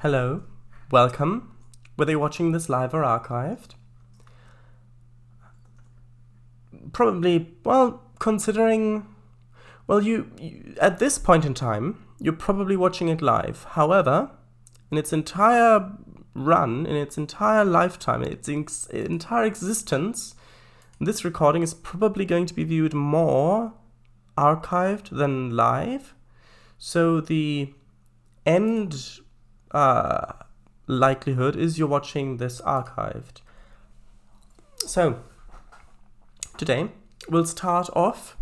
Hello, welcome, whether you're watching this live or archived. Probably, well, considering, well, you at this point in time, you're probably watching it live. However, in its entire run, in its entire lifetime, its entire existence, this recording is probably going to be viewed more archived than live. So the end likelihood is you're watching this archived. So today we'll start off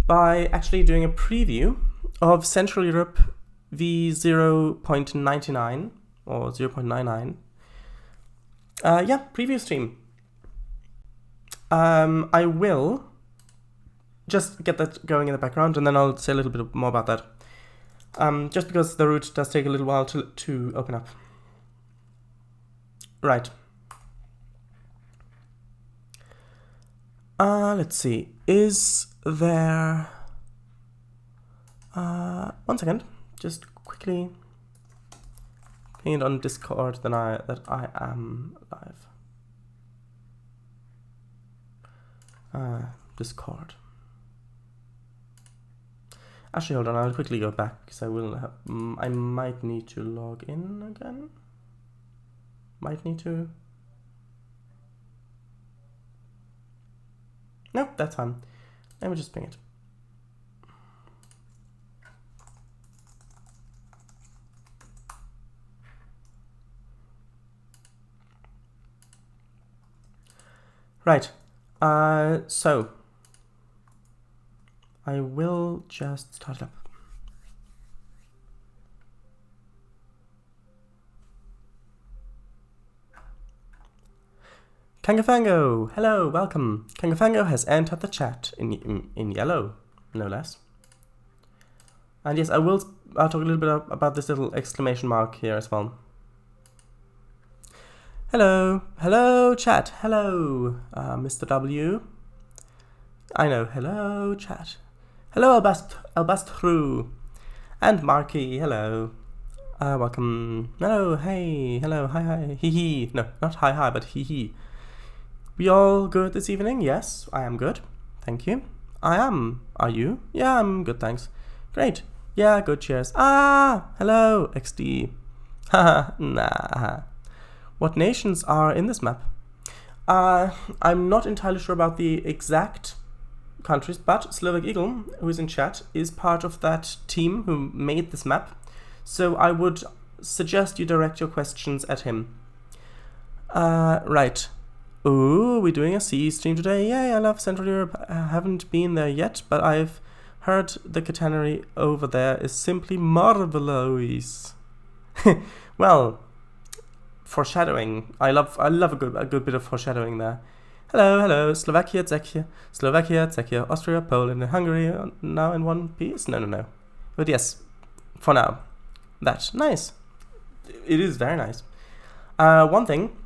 by actually doing a preview of Central Europe v0.99 or 0.99. Preview stream. I will just get that going in the background and then I'll say a little bit more about that. Just because the route does take a little while to open up. Right. Let's see. Is there... one second. Just quickly ping it on Discord that I am live. Discord. Actually, hold on, I'll quickly go back because I might need to log in again. Might need to. No, that's fine. Let me just ping it. Right. So I will just start it up. Kangafango, hello, welcome. Kangafango has entered the chat in yellow, no less. And yes, I'll talk a little bit about this little exclamation mark here as well. Hello, hello, chat, hello, Mr. W. I know, hello, chat. Hello, Albastru. And Marky, hello. Welcome. Hello, hey, hello, hi, hee hee. No, not hi, but hee hee. We all good this evening? Yes, I am good. Thank you. I am. Are you? Yeah, I'm good, thanks. Great. Yeah, good, cheers. Hello, XD. Haha, nah. What nations are in this map? I'm not entirely sure about the exact countries, but Slovak Eagle, who is in chat, is part of that team who made this map. So I would suggest you direct your questions at him. Right. Ooh, we're doing a CE stream today. Yay, I love Central Europe. I haven't been there yet, but I've heard the catenary over there is simply marvelous. Well, foreshadowing. I love a good bit of foreshadowing there. Hello, Slovakia, Czechia, Austria, Poland, and Hungary now in one piece? No. But yes, for now. That's nice. It is very nice. One thing,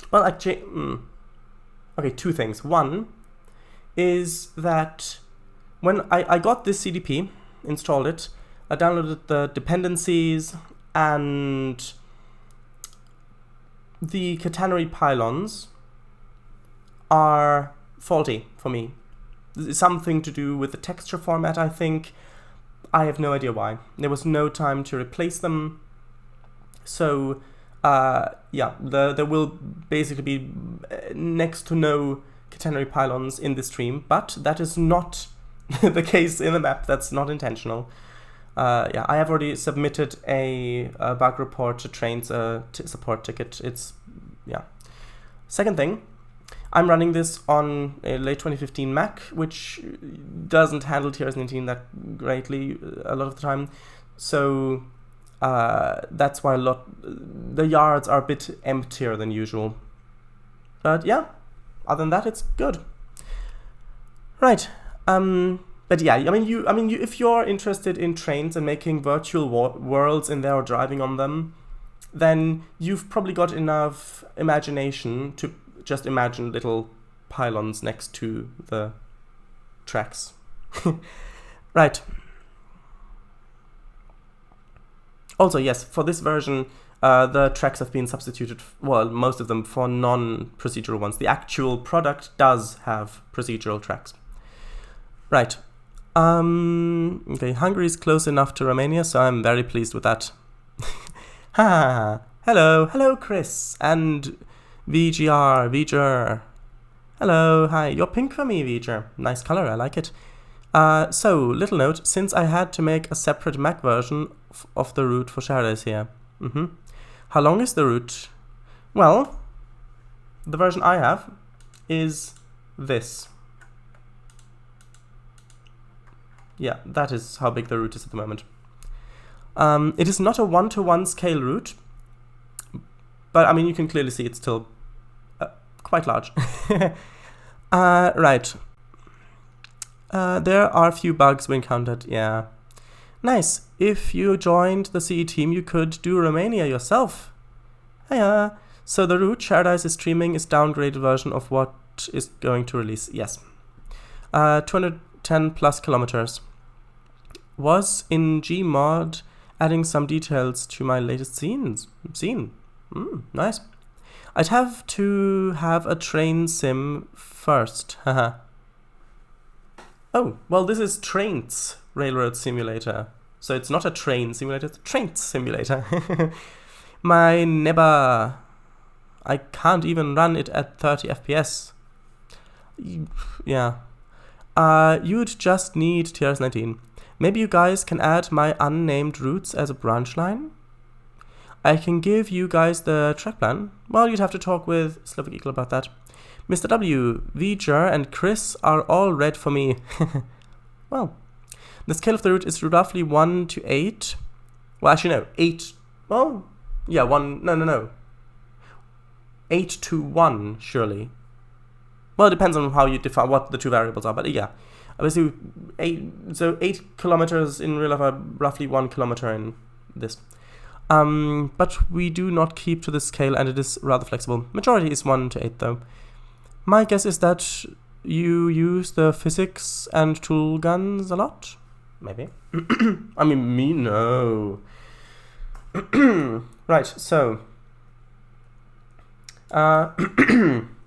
well, actually, okay, two things. One is that when I got this CDP, installed it, I downloaded the dependencies and the catenary pylons are faulty for me. It's something to do with the texture format, I think. I have no idea why. There was no time to replace them. So, there will basically be next to no catenary pylons in the stream, but that is not the case in the map. That's not intentional. I have already submitted a bug report to Trainz support ticket. Second thing, I'm running this on a late 2015 Mac, which doesn't handle TRS-19 that greatly a lot of the time. So that's why the yards are a bit emptier than usual. But yeah, other than that, it's good. Right. But yeah, if you're interested in trains and making virtual worlds in there or driving on them, then you've probably got enough imagination to just imagine little pylons next to the tracks. Right. Also, yes, for this version, the tracks have been substituted, well, most of them, for non-procedural ones. The actual product does have procedural tracks. Right. Okay, Hungary is close enough to Romania, so I'm very pleased with that. Ha! Hello, Chris, and VGR. Hello, hi, you're pink for me, VGR. Nice color, I like it. So, little note, since I had to make a separate Mac version of the route for Shadows here. How long is the route? Well, the version I have is this. Yeah, that is how big the route is at the moment. It is not a 1-to-1 scale route, but I mean, you can clearly see it's still quite large. Right. There are a few bugs we encountered, yeah. Nice. If you joined the CE team, you could do Romania yourself. Hiya. So the route Sharadise is streaming is downgraded version of what is going to release. Yes. 210 plus kilometers. Was in Gmod adding some details to my latest scene. Nice. I'd have to have a train sim first. Haha. Oh, well, this is Trainz Railroad Simulator. So it's not a train simulator, it's a Trainz simulator. My neba. I can't even run it at 30 FPS. Yeah. You'd just need TRS-19. Maybe you guys can add my unnamed routes as a branch line? I can give you guys the track plan. Well, you'd have to talk with Slovak Eagle about that. Mr. W, V'ger, and Chris are all red for me. Well, the scale of the route is roughly 1 to 8. Well, actually, no, 8. Well, yeah, 1. No. 8 to 1, surely. Well, it depends on how you define what the two variables are, but yeah. Obviously, 8 kilometers in real life are roughly 1 kilometer in this. But we do not keep to this scale, and it is rather flexible. Majority is 1 to 8, though. My guess is that you use the physics and tool guns a lot? Maybe. I mean, me, no. Right, so. A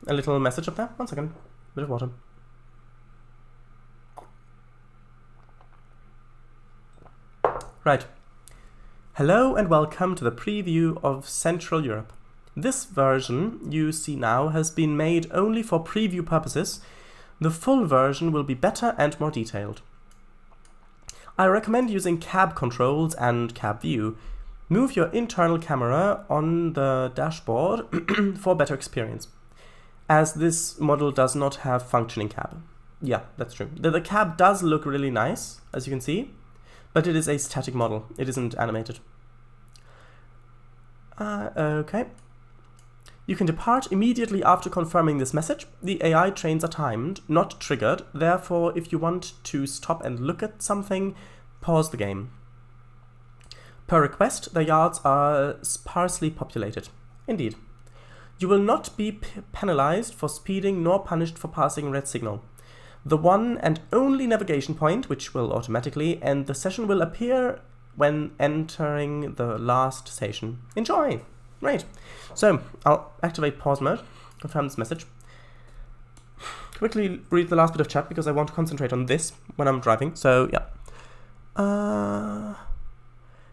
little message up there. 1 second. Bit of water. Right. Hello and welcome to the preview of Central Europe. This version you see now has been made only for preview purposes. The full version will be better and more detailed. I recommend using cab controls and cab view. Move your internal camera on the dashboard for better experience, as this model does not have functioning cab. Yeah, that's true. The cab does look really nice, as you can see, but it is a static model. It isn't animated. Okay. You can depart immediately after confirming this message. The AI trains are timed, not triggered. Therefore, if you want to stop and look at something, pause the game. Per request, the yards are sparsely populated. Indeed. You will not be penalized for speeding nor punished for passing red signal. The one and only navigation point, which will automatically end the session, will appear when entering the last station. Enjoy! Right, so I'll activate pause mode, confirm this message. Quickly read the last bit of chat because I want to concentrate on this when I'm driving, so yeah.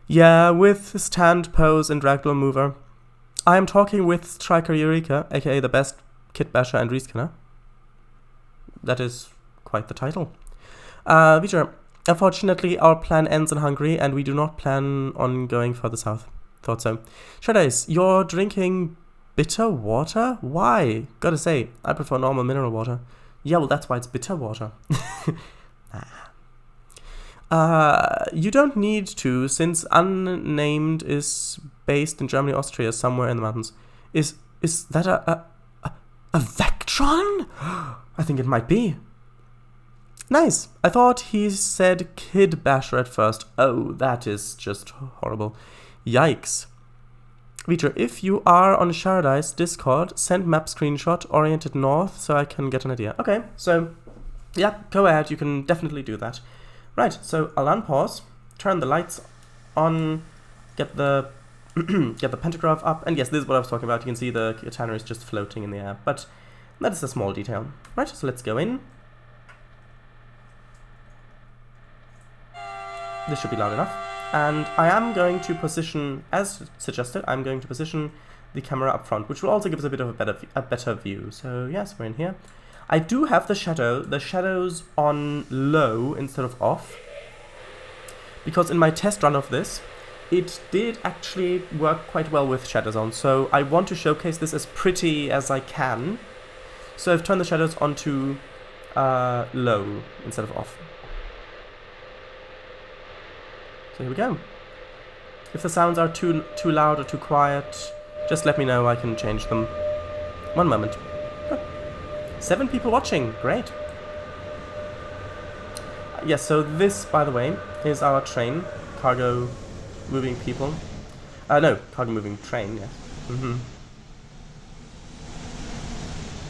Yeah, with stand, pose, and ragdoll mover. I am talking with Striker Eureka, aka the best kit basher and reskinner. That is quite the title. V'ger, unfortunately our plan ends in Hungary and we do not plan on going further south. Thought so. Shadows, you're drinking bitter water? Why? Gotta say, I prefer normal mineral water. Yeah, well that's why it's bitter water. You don't need to, since Unnamed is based in Germany, Austria, somewhere in the mountains. Is that a Vectron? I think it might be. Nice. I thought he said Kid Basher at first. Oh, that is just horrible. Yikes. V'ger, if you are on Sharadise Discord, send map screenshot oriented north so I can get an idea. Okay, so yeah, go ahead. You can definitely do that. Right, so I'll unpause, turn the lights on, get the get the pantograph up, and yes, this is what I was talking about. You can see the tanner is just floating in the air, but that is a small detail. Right, so let's go in. This should be loud enough. And I am going to position, as suggested, I'm going to position the camera up front, which will also give us a bit of a better view. So yes, we're in here. I do have the shadows on low instead of off, because in my test run of this, it did actually work quite well with shadows on, so I want to showcase this as pretty as I can. So I've turned the shadows onto low instead of off. So here we go. If the sounds are too loud or too quiet, just let me know, I can change them. One moment. 7 people watching, great. Yes, so this, by the way, is our train, cargo moving people. No, cargo moving train, yes.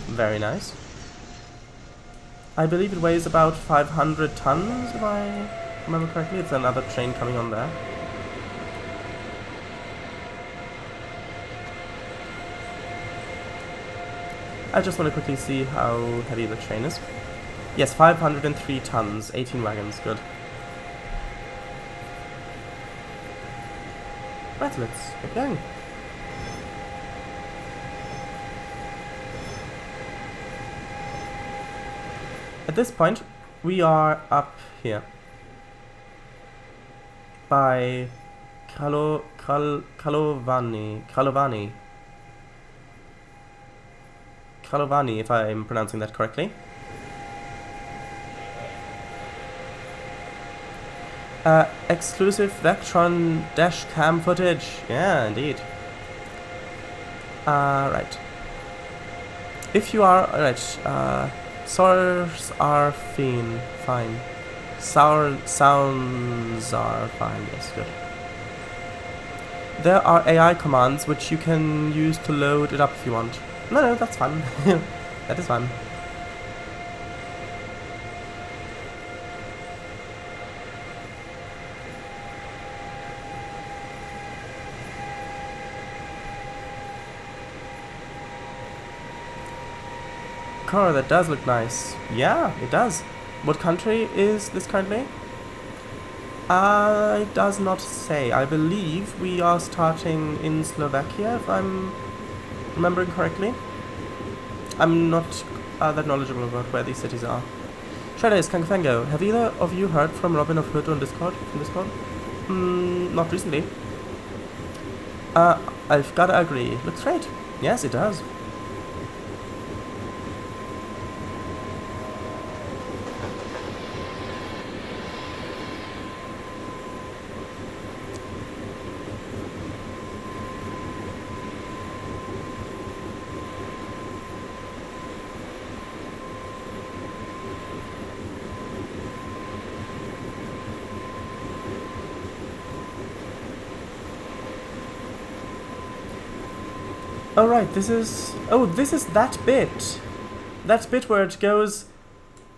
Very nice. I believe it weighs about 500 tons, if I remember correctly. It's another train coming on there. I just want to quickly see how heavy the train is. Yes, 503 tons, 18 wagons, good. Right, let's get going. At this point, we are up here by Kralovany, if I'm pronouncing that correctly. Exclusive Vectron dash cam footage. Yeah, indeed. Right. If you are right, sours are fine. Sounds are fine. Yes, good. There are AI commands which you can use to load it up if you want. No, that's fine. That is fine. Car, that does look nice. Yeah, it does. What country is this currently? It does not say. I believe we are starting in Slovakia, if I'm remembering correctly. I'm not that knowledgeable about where these cities are. Shredder, Kangafango, have either of you heard from Robin of Hood on Discord? Not recently. I've gotta agree. Looks great. Yes, it does. Oh right, this is that bit. That bit where it goes...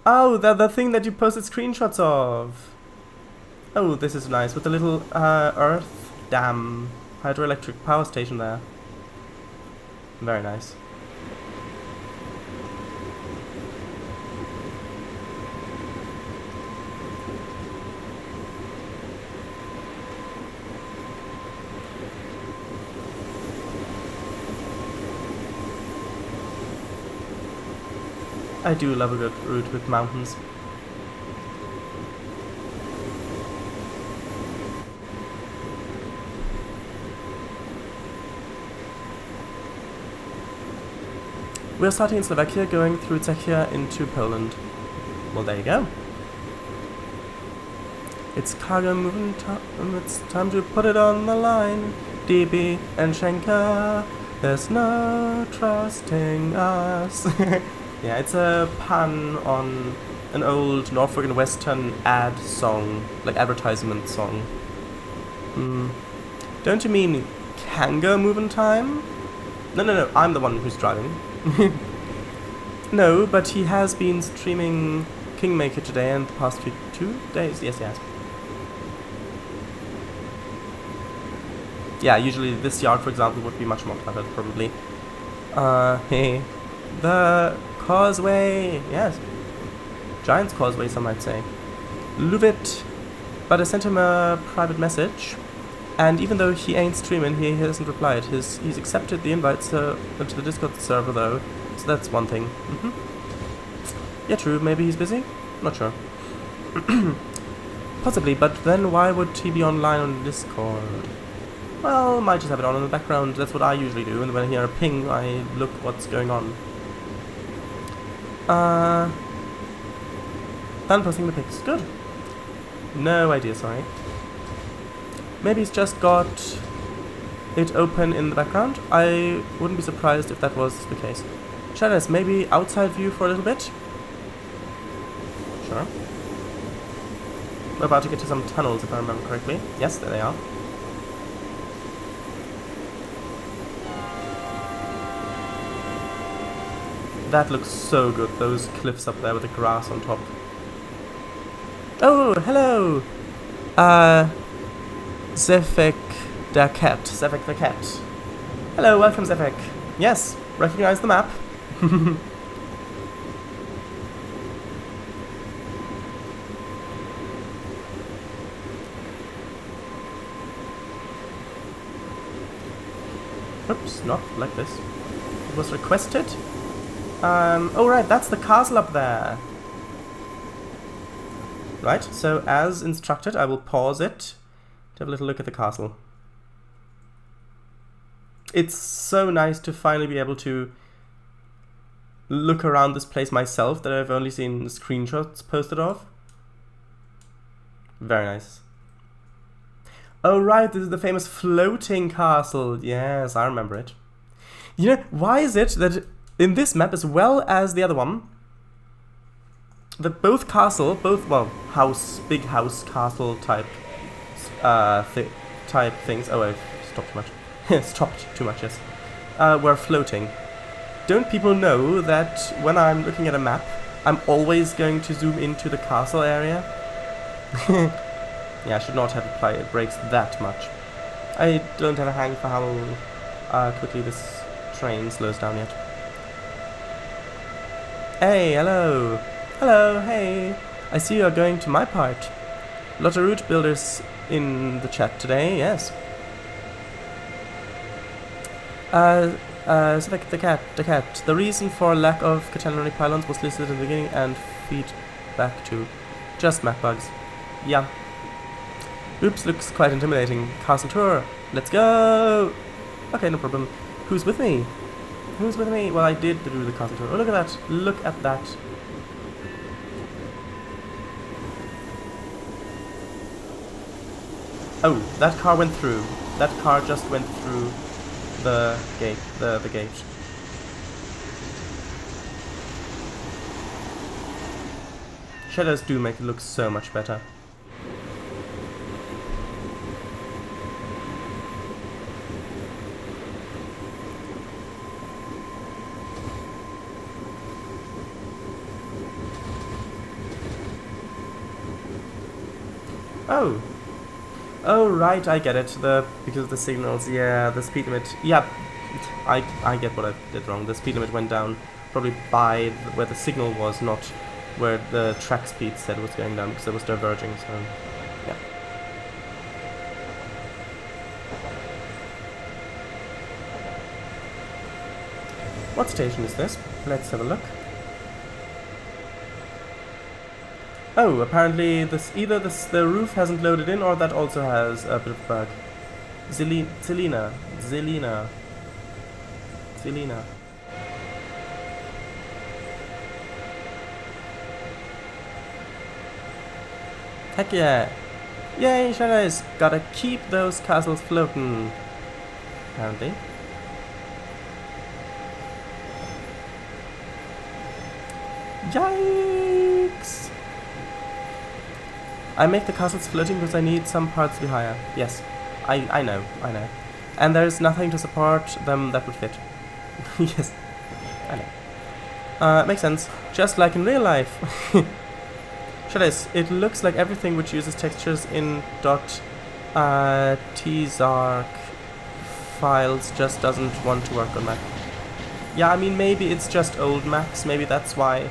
Oh, the thing that you posted screenshots of. Oh, this is nice, with the little earth dam hydroelectric power station there. Very nice. I do love a good route with mountains. We're starting in Slovakia, going through Czechia into Poland. Well, there you go. It's cargo moving time, it's time to put it on the line. DB and Schenker, there's no trusting us. Yeah, it's a pun on an old Norfolk and Western ad song, like advertisement song. Don't you mean Kanga moving time? No, I'm the one who's driving. No, but he has been streaming Kingmaker today and the past 2 days. Yes, he has. Yeah, usually this yard, for example, would be much more cluttered, probably. Hey. The causeway! Yes. Giant's causeway, some might say. Love it. But I sent him a private message, and even though he ain't streaming, he hasn't replied. He's accepted the invite to the Discord server, though, so that's one thing. Yeah, true, maybe he's busy? Not sure. Possibly, but then why would he be online on Discord? Well, might just have it on in the background. That's what I usually do, and when I hear a ping, I look what's going on. Done posting the pics. Good. No idea, sorry. Maybe he's just got it open in the background. I wouldn't be surprised if that was the case. Shadows, maybe outside view for a little bit? Sure. We're about to get to some tunnels, if I remember correctly. Yes, there they are. That looks so good, those cliffs up there with the grass on top. Oh, hello! Zefek the cat. Zefek the cat. Hello, welcome Zefek. Yes, recognize the map. Oops, not like this. It was requested. Oh right, that's the castle up there. Right, so as instructed, I will pause it to have a little look at the castle. It's so nice to finally be able to look around this place myself that I've only seen screenshots posted of. Very nice. Oh right, this is the famous floating castle. Yes, I remember it. You know, why is it that in this map as well as the other one, that both castle, big house, castle type things, oh I've stopped too much, stopped too much, yes, were floating. Don't people know that when I'm looking at a map, I'm always going to zoom into the castle area? Yeah, I should not have applied it breaks that much. I don't have a hang for how quickly this train slows down yet. Hey, hello! Hello, hey! I see you're going to my part. Lot of route builders in the chat today, yes. So the cat. The reason for lack of catenary pylons was listed in the beginning and feedback to just map bugs. Yeah. Oops, looks quite intimidating. Castle tour. Let's go! Okay, no problem. Who's with me? Who's with me? Well, I did do the castle tour. Oh, look at that. Look at that. Oh, that car went through. That car just went through the gate. The gate. Shadows do make it look so much better. Oh. Oh right, I get it. Because of the signals, yeah, the speed limit. Yeah, I get what I did wrong. The speed limit went down probably by where the signal was, not where the track speed said it was going down, because it was diverging, so yeah. What station is this? Let's have a look. Oh, apparently either the roof hasn't loaded in, or that also has a bit of a bug. Zelina. Heck yeah! Yay, Shadows! Gotta keep those castles floating. Apparently. Yikes! I make the castles floating because I need some parts to be higher. Yes, I know. And there's nothing to support them that would fit. Yes, I know. Makes sense. Just like in real life. Shadows, it looks like everything which uses textures in .tzark files just doesn't want to work on Mac. Yeah, I mean, maybe it's just old Macs, maybe that's why.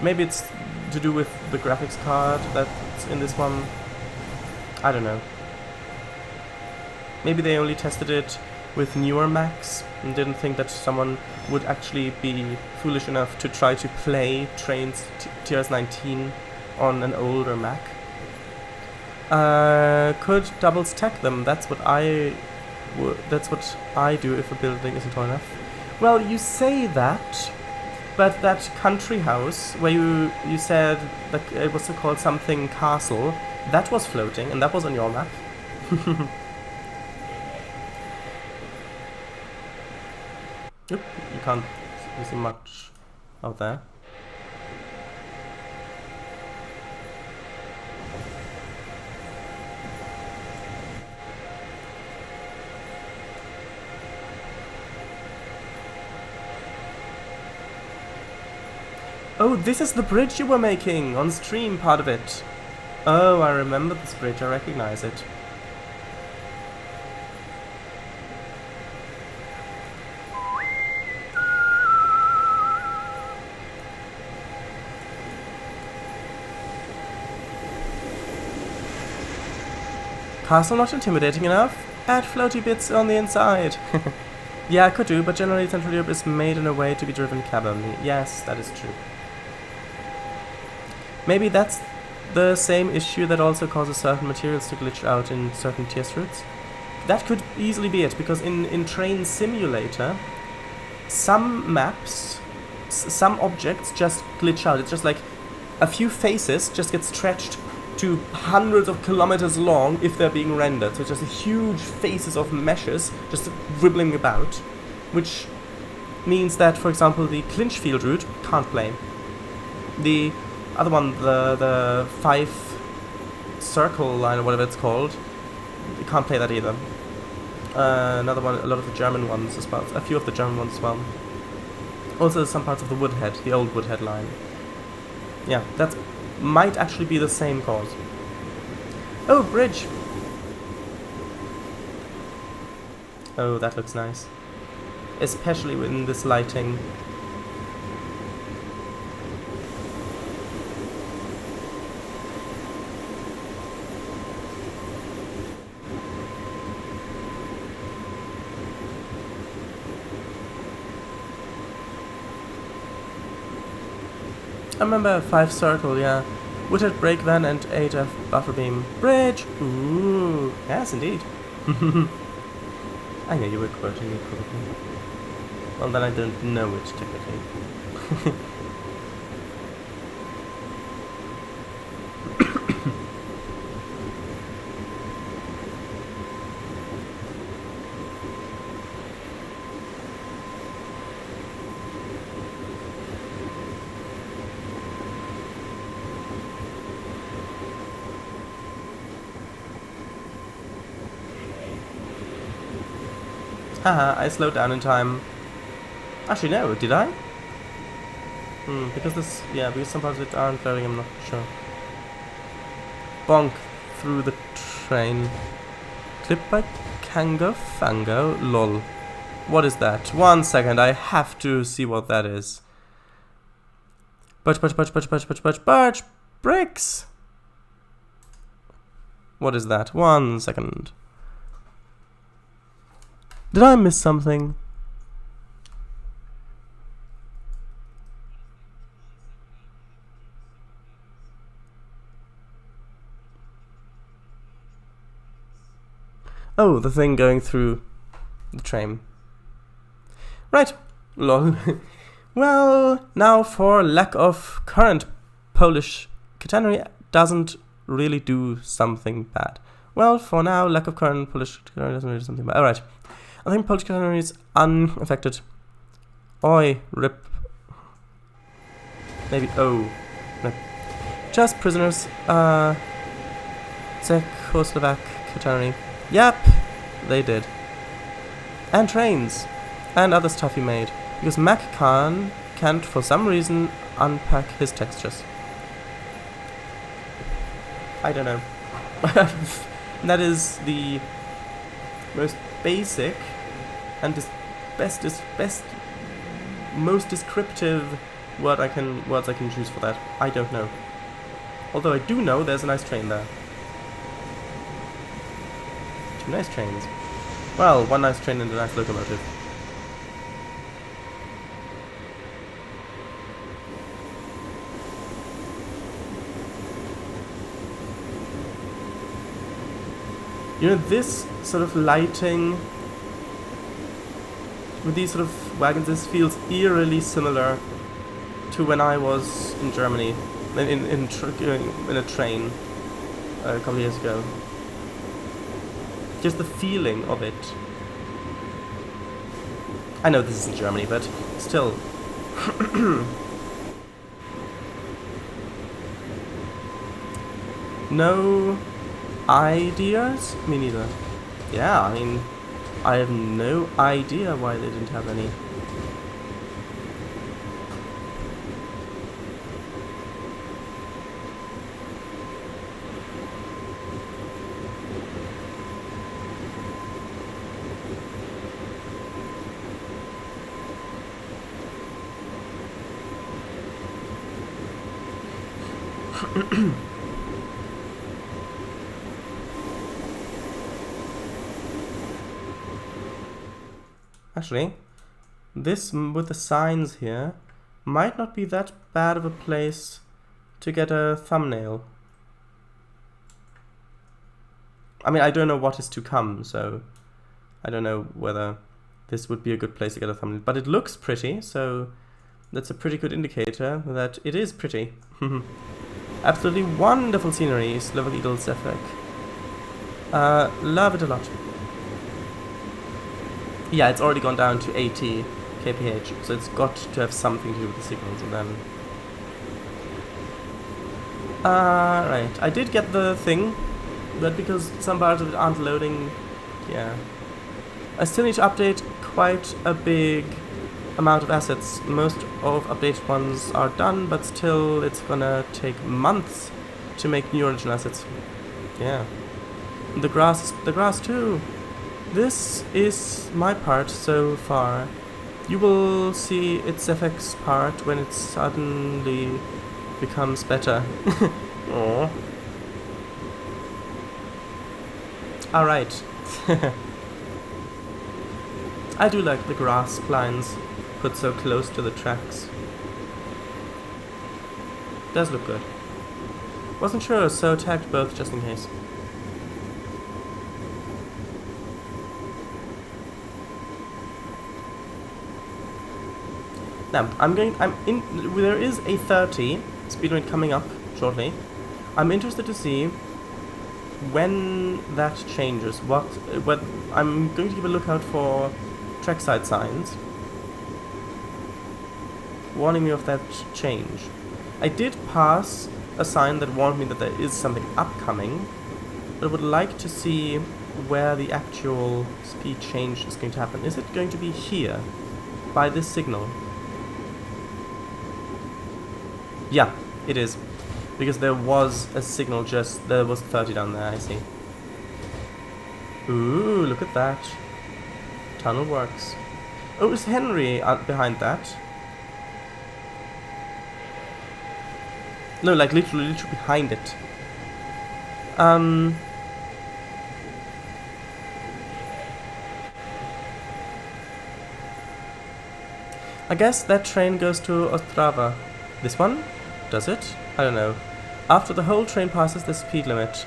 Maybe it's to do with the graphics card that's in this one. I don't know. Maybe they only tested it with newer Macs and didn't think that someone would actually be foolish enough to try to play Trainz TRS-19 on an older Mac. Could double stack them. That's what I do if a building isn't tall enough. Well, you say that, but that country house where you said that it was called something castle, that was floating and that was on your map. Oop, you can't see much out there. Oh, this is the bridge you were making on stream, part of it. Oh, I remember this bridge, I recognize it. Castle not intimidating enough? Add floaty bits on the inside. Yeah, I could do, but generally Central Europe is made in a way to be driven cab only. Yes, that is true. Maybe that's the same issue that also causes certain materials to glitch out in certain TS routes. That could easily be it, because in Train Simulator, some maps, some objects just glitch out. It's just like a few faces just get stretched to hundreds of kilometers long if they're being rendered. So it's just huge faces of meshes just wibbling about, which means that, for example, the Clinchfield route can't play. The other one, the 5 circle line or whatever it's called, you can't play that either. Another one, a lot of the German ones as well, a few of the German ones as well. Also some parts of the Woodhead, the old Woodhead line. Yeah, that might actually be the same cause. Oh, bridge! Oh, that looks nice. Especially in this lighting. I remember 5 circle, yeah. Woodhead brake van and 8F buffer beam. Bridge! Ooh, yes indeed. I know you were quoting me probably. Well, then I don't know it technically. Haha, I slowed down in time. Actually, no, did I? Because this, yeah, because some parts of it aren't loading, I'm not sure. Bonk through the train. Clip by Kango Fango, lol. What is that? 1 second, I have to see what that is. Birch, bricks! What is that? 1 second. Did I miss something? Oh, the thing going through the train. Right, lol. Well, now for lack of current Polish catenary doesn't really do something bad. Well, for now, lack of current Polish catenary doesn't really do something bad. Alright. I think Polish catenary is unaffected. Oi, rip. Maybe, oh. No. Just prisoners. Czechoslovak catenary. Yep, they did. And Trainz. And other stuff he made. Because Mac can't, for some reason, unpack his textures. I don't know. That is the most basic and most descriptive words I can choose for that. I don't know. Although I do know there's a nice train there. 2 nice trains. Well, 1 nice train and a nice locomotive. You know, this sort of lighting with these sort of wagons, this feels eerily similar to when I was in Germany, in a train a couple of years ago. Just the feeling of it. I know this isn't Germany, but still. No ideas? Me neither. Yeah, I mean, I have no idea why they didn't have any. Actually, this with the signs here might not be that bad of a place to get a thumbnail. I mean, I don't know what is to come, so I don't know whether this would be a good place to get a thumbnail. But it looks pretty, so that's a pretty good indicator that it is pretty. Absolutely wonderful scenery, Untitled Chapter. Love it a lot. Yeah, it's already gone down to 80 kph, so it's got to have something to do with the signals, and then... right, I did get the thing, but because some parts of it aren't loading, yeah. I still need to update quite a big amount of assets. Most of updated ones are done, but still it's gonna take months to make new original assets. Yeah. The grass too. This is my part so far. You will see its FX part when it suddenly becomes better. Aww. Alright. I do like the grass lines put so close to the tracks. Does look good. Wasn't sure, so tagged both just in case. Now, there is a 30 speed limit coming up shortly. I'm interested to see when that changes. I'm going to keep a lookout for trackside signs warning me of that change. I did pass a sign that warned me that there is something upcoming, but I would like to see where the actual speed change is going to happen. Is it going to be here, by this signal? Yeah, it is. Because there was a signal there was 30 down there, I see. Ooh, look at that. Tunnel works. Oh, is Henry behind that? No, like literally behind it. I guess that train goes to Ostrava. This one? Does it? I don't know. After the whole train passes the speed limit.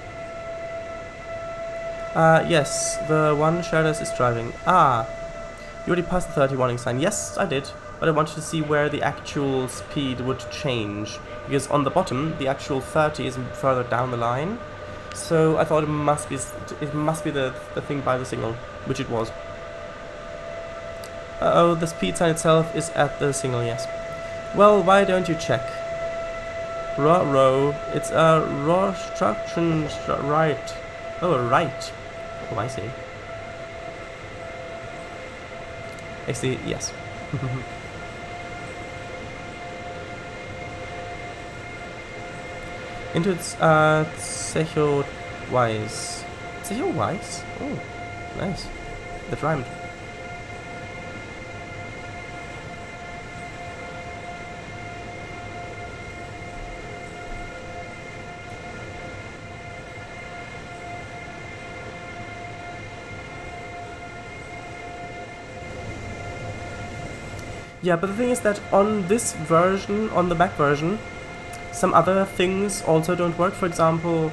Yes, the one Shadows is driving. Ah, you already passed the 30 warning sign. Yes, I did. But I wanted to see where the actual speed would change. Because on the bottom, the actual 30 is further down the line. So I thought it must be the thing by the signal, which it was. Oh, the speed sign itself is at the signal, yes. Well, why don't you check? Row. It's a raw structure right. Oh, a right. Oh, I see. Actually, yes. Into its Zecho Wise. Zecho Wise? Oh, nice. That rhymed. Yeah, but the thing is that on this version, on the Mac version, some other things also don't work. For example,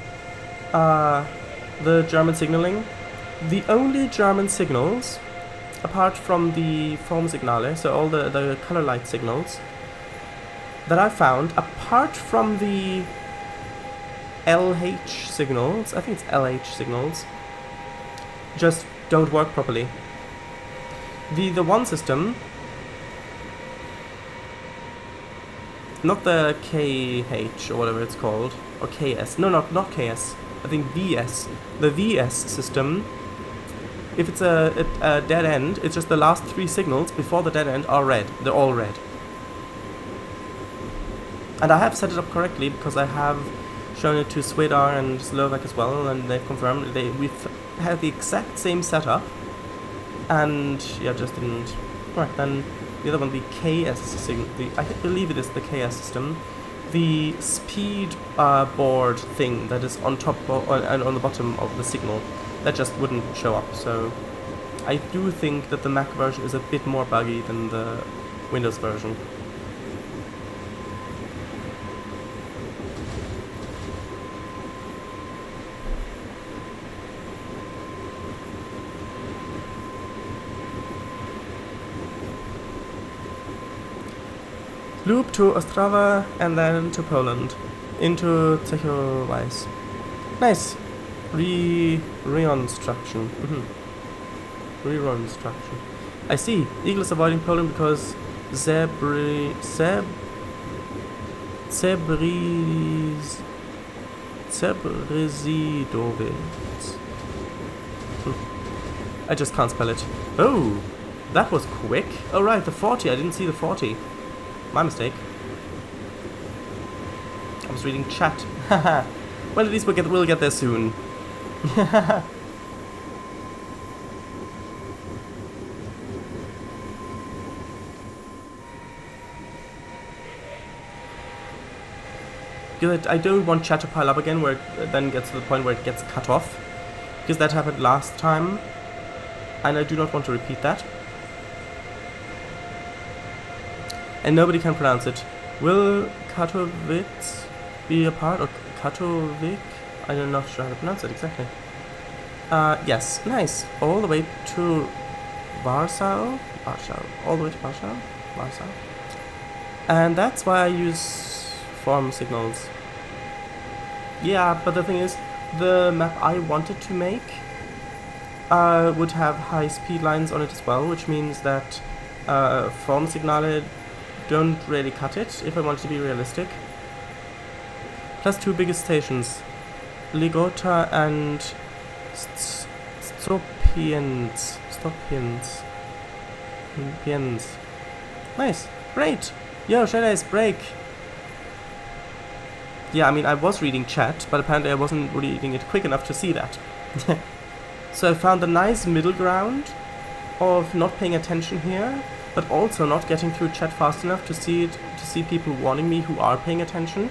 the German signaling. The only German signals, apart from the Formsignale, so all the color light signals, that I found, apart from the LH signals, I think it's LH signals, just don't work properly. The one system, not the KH or whatever it's called, or KS, no, not KS, I think VS. The VS system, if it's a dead end, it's just the last 3 signals before the dead end are red. They're all red. And I have set it up correctly because I have shown it to Swedar and Slovak as well, and they've confirmed we've had the exact same setup. And yeah, just didn't. Right, then the other one, the KS system. I believe it is the KS system. The speed board thing that is on top and on the bottom of the signal, that just wouldn't show up. So I do think that the Mac version is a bit more buggy than the Windows version. Loop to Ostrava and then to Poland, into Czechoslovakia. Nice. Reconstruction. Reconstruction. I see. Eagle is avoiding Poland because Zebrizovic. I just can't spell it. Oh, that was quick. Oh right, the 40. I didn't see the 40. My mistake. I was reading chat. Well, at least we'll get there soon. Because I don't want chat to pile up again, where it then gets to the point where it gets cut off. Because that happened last time, and I do not want to repeat that. And nobody can pronounce it. Will Katowice be a part of Katowice? I'm not sure how to pronounce it exactly. Yes, nice. All the way to Warsaw. All the way to Warsaw. And that's why I use form signals. Yeah, but the thing is, the map I wanted to make would have high speed lines on it as well, which means that form signale don't really cut it, if I want to be realistic. Plus 2 biggest stations, Ligota and Stopiens. Nice, great. Yo, Shadow's break. Yeah, I mean, I was reading chat, but apparently I wasn't reading it quick enough to see that. So I found a nice middle ground of not paying attention here, but also not getting through chat fast enough to see people warning me who are paying attention.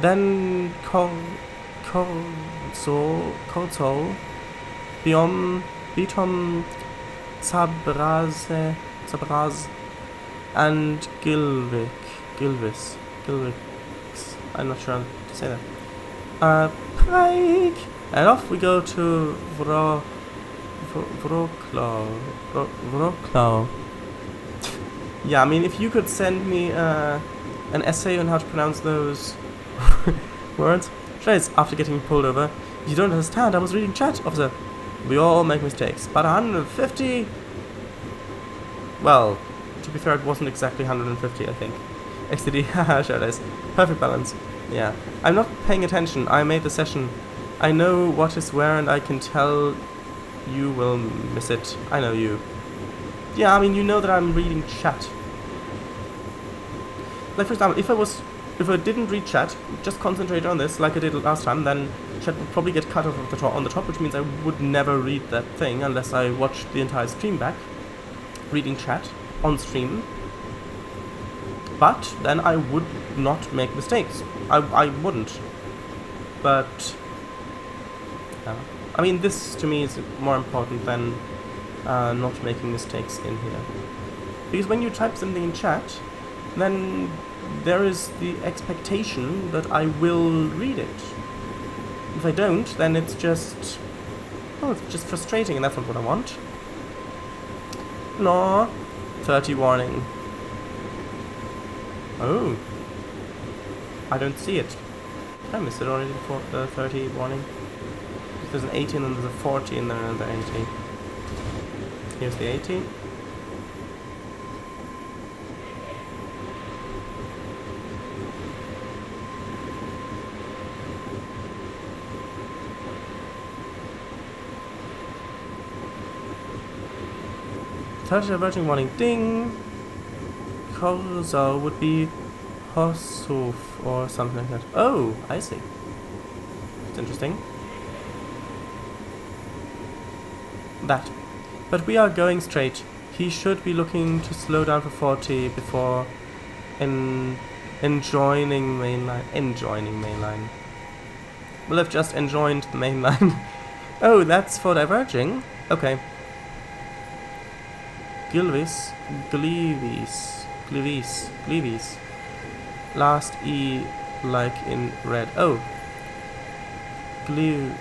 Then Korzol, Bitom, Sabraz, and Gilvis. I'm not sure how to say that. Pike! And off we go to Wroclaw. Yeah, I mean, if you could send me an essay on how to pronounce those words. Trainz, after getting pulled over. You don't understand, I was reading chat, officer. We all make mistakes, but 150? Well, to be fair, it wasn't exactly 150, I think. XTD, haha, sure it is. Perfect balance. Yeah. I'm not paying attention, I made the session. I know what is where and I can tell you will miss it. I know you. Yeah, I mean, you know that I'm reading chat. Like, for example, if I didn't read chat, just concentrate on this like I did last time, then chat would probably get cut off on the top, which means I would never read that thing unless I watched the entire stream back, reading chat on stream. But then I would not make mistakes. I wouldn't. But I mean, this to me is more important than not making mistakes in here. Because when you type something in chat, then there is the expectation that I will read it. If I don't, then it's just... oh, it's just frustrating, and that's not what I want. No. 30 warning. Oh. I don't see it. I missed it already before the 30 warning. There's an 18 and there's a 40 and then another 80. Here's the 80. Third diverging warning. Ding! Corso would be Horshof or something like that. Oh, I see. It's interesting. That. But we are going straight. He should be looking to slow down for 40 before enjoining mainline. Enjoining mainline. We'll have just enjoined the mainline. Oh, that's for diverging? Okay. Gilvis. Glevis. Last E like in red. Oh. Glivise.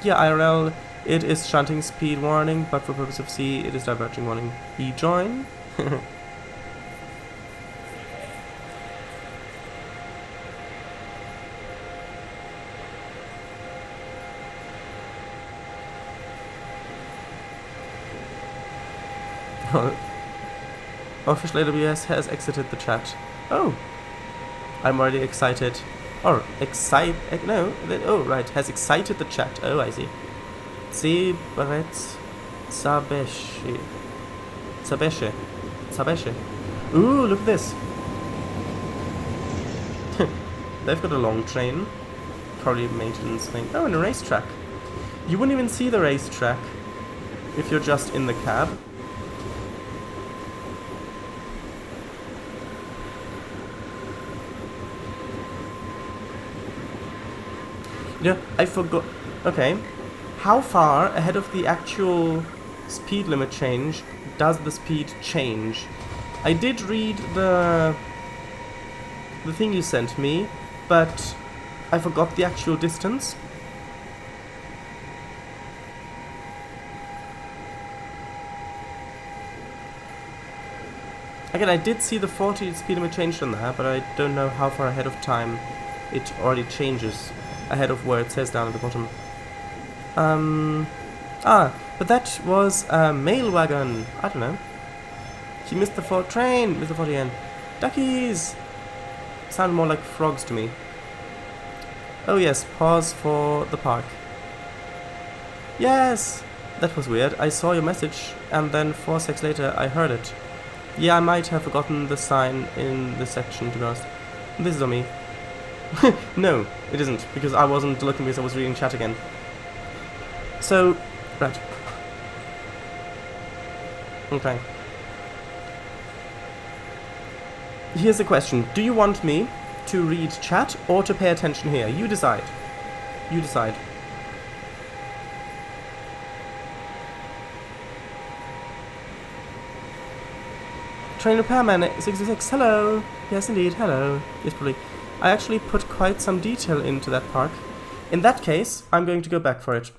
Yeah, IRL, it is shunting speed warning, but for purpose of C, it is diverging warning. E-join. Official AWS has exited the chat. Oh. I'm already excited. Or, oh, right, has excited the chat. Oh, I see. Sabeshe. Ooh, look at this. They've got a long train. Probably a maintenance thing. Oh, and a racetrack. You wouldn't even see the racetrack if you're just in the cab. Yeah, I forgot. Okay. How far ahead of the actual speed limit change does the speed change? I did read the thing you sent me, but I forgot the actual distance. Again, I did see the 40 speed limit change on there, but I don't know how far ahead of time it already changes. Ahead of where it says down at the bottom. But that was a mail wagon. I don't know. He missed the train, Mr. 40N. Duckies! Sound more like frogs to me. Oh yes, pause for the park. Yes! That was weird. I saw your message, and then 4 seconds later I heard it. Yeah, I might have forgotten the sign in this section, to be honest. This is on me. No, it isn't, because I wasn't looking because I was reading chat again. So, right. Okay. Here's the question. Do you want me to read chat or to pay attention here? You decide. You decide. Train repairman 66. Hello. Yes, indeed. Hello. Yes, probably. I actually put quite some detail into that park. In that case, I'm going to go back for it.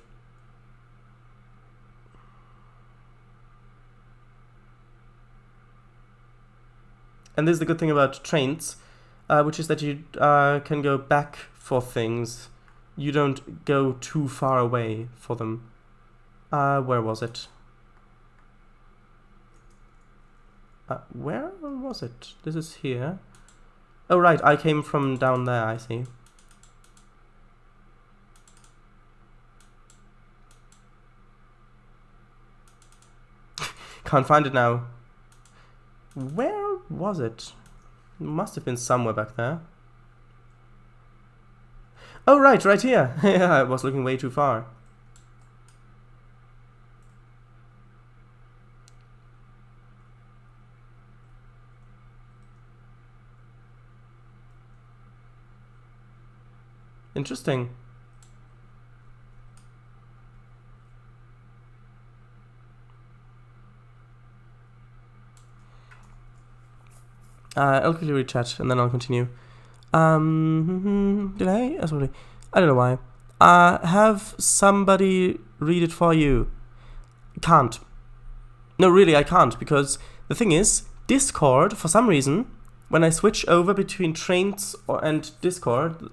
And this is the good thing about Trainz, which is that you can go back for things. You don't go too far away for them. Where was it? Where was it? This is here. Oh right, I came from down there, I see. Can't find it now. Where was it? It must have been somewhere back there. Oh right, right here. I was looking way too far. Interesting. I'll quickly read chat and then I'll continue. Did I? Oh, sorry. I don't know why. Have somebody read it for you. Can't. No, really, I can't, because the thing is, Discord, for some reason, when I switch over between Trainz and Discord,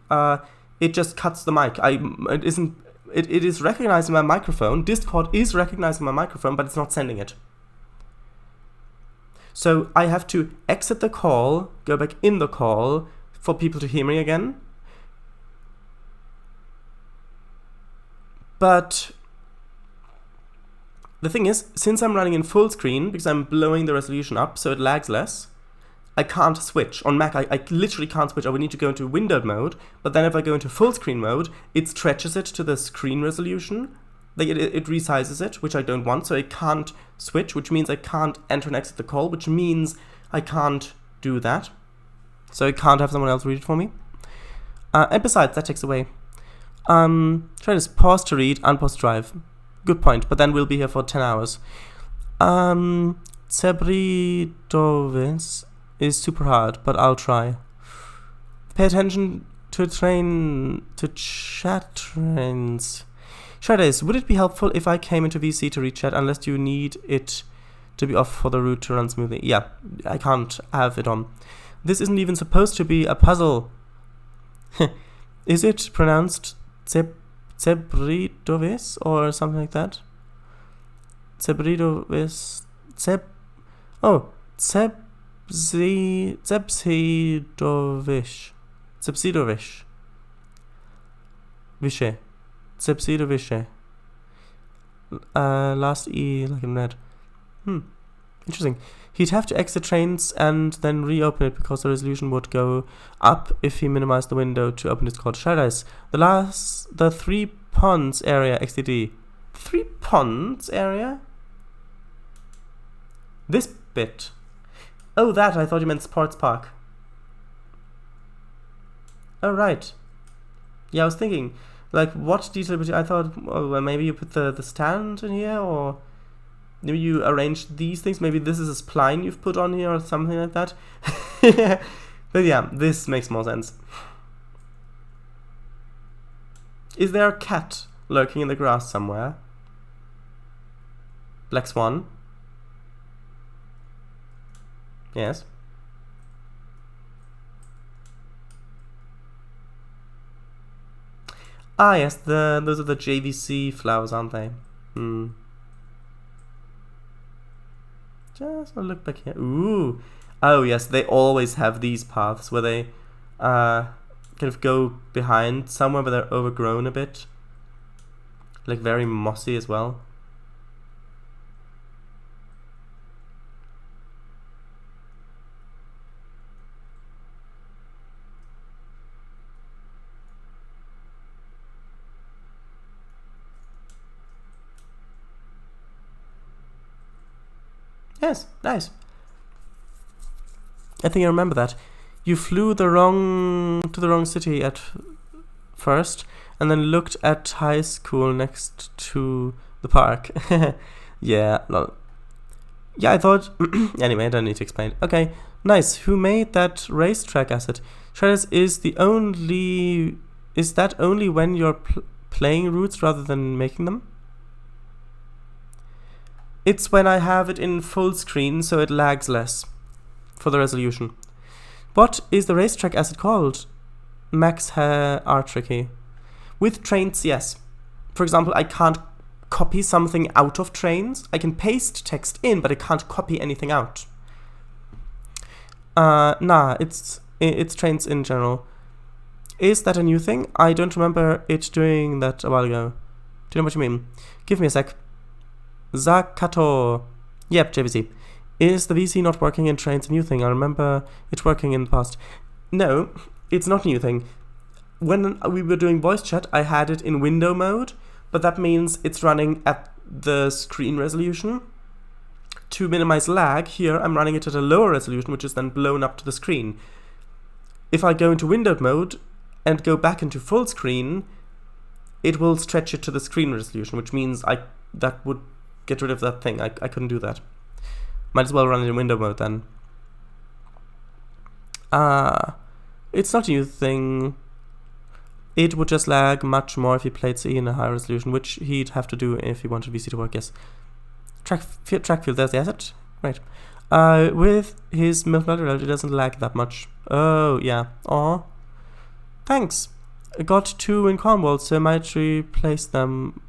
it just cuts the mic. It is recognizing my microphone. Discord is recognizing my microphone, but it's not sending it. So I have to exit the call, go back in the call for people to hear me again. But the thing is, since I'm running in full screen, because I'm blowing the resolution up so it lags less, I can't switch. On Mac, I literally can't switch. I would need to go into windowed mode, but then if I go into full screen mode, it stretches it to the screen resolution. Like it resizes it, which I don't want, so I can't switch, which means I can't enter and exit the call, which means I can't do that. So I can't have someone else read it for me. And besides, that takes away. Try this, pause to read, unpause to drive. Good point, but then we'll be here for 10 hours. Cebridovis is super hard, but I'll try. Pay attention to chat trains. Trainz, would it be helpful if I came into VC to read chat unless you need it to be off for the route to run smoothly? Yeah, I can't have it on. This isn't even supposed to be a puzzle. Is it pronounced Cebridovis or something like that? Cebridovis. Zepsidovish. Zepsidovish. Vishe. Zepsidovish. Last E like in red. Interesting. He'd have to exit Trainz and then reopen it because the resolution would go up if he minimized the window to open Discord. Shadows. The 3 ponds area XDD. 3 ponds area? This bit. Oh, that. I thought you meant sports park. Oh, right. Yeah, I was thinking, like, what detail? I thought, oh, well, maybe you put the stand in here, or maybe you arranged these things. Maybe this is a spline you've put on here or something like that. But yeah, this makes more sense. Is there a cat lurking in the grass somewhere? Black Swan? Yes. Ah, yes, those are the JVC flowers, aren't they? Just a look back here. Ooh. Oh, yes, they always have these paths where they kind of go behind somewhere, but they're overgrown a bit. Like very mossy as well. Yes, nice. I think I remember that. You flew to the wrong city at first, and then looked at high school next to the park. Yeah, no. Yeah, I thought. Anyway, I don't need to explain. Okay, nice. Who made that racetrack asset? Trainz is that only when you're playing routes rather than making them? It's when I have it in full screen, so it lags less for the resolution. What is the racetrack asset called? Max are tricky. With Trainz, yes. For example, I can't copy something out of Trainz. I can paste text in, but I can't copy anything out. Nah, it's Trainz in general. Is that a new thing? I don't remember it doing that a while ago. Do you know what you mean? Give me a sec. Zakato. Yep, JVC. Is the VC not working in Trainz a new thing? I remember it working in the past. No, it's not a new thing. When we were doing voice chat, I had it in window mode, but that means it's running at the screen resolution. To minimize lag, here I'm running it at a lower resolution, which is then blown up to the screen. If I go into windowed mode and go back into full screen, it will stretch it to the screen resolution, which means that would get rid of that thing. I couldn't do that. Might as well run it in window mode then. It's not a new thing. It would just lag much more if he played C in a high resolution, which he'd have to do if he wanted VC to work, yes. Track field, there's the asset. Right. With his Milton, it doesn't lag that much. Oh, yeah. Aw. Thanks. I got 2 in Cornwall, so I might replace them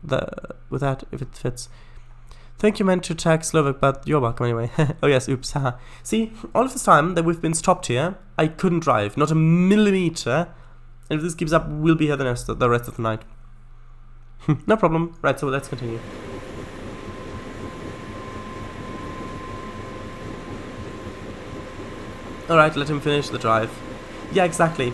with that if it fits. Think you meant to tag Slovak, but you're welcome anyway. Oh yes, oops, haha. See, all of this time that we've been stopped here, I couldn't drive, not a millimeter. And if this keeps up, we'll be here the rest of the night. No problem. Right, so let's continue. Alright, let him finish the drive. Yeah, exactly.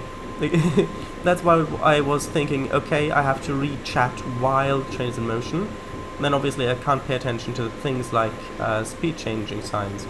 That's why I was thinking, okay, I have to read chat while the train is in motion. And then obviously I can't pay attention to things like speed changing signs.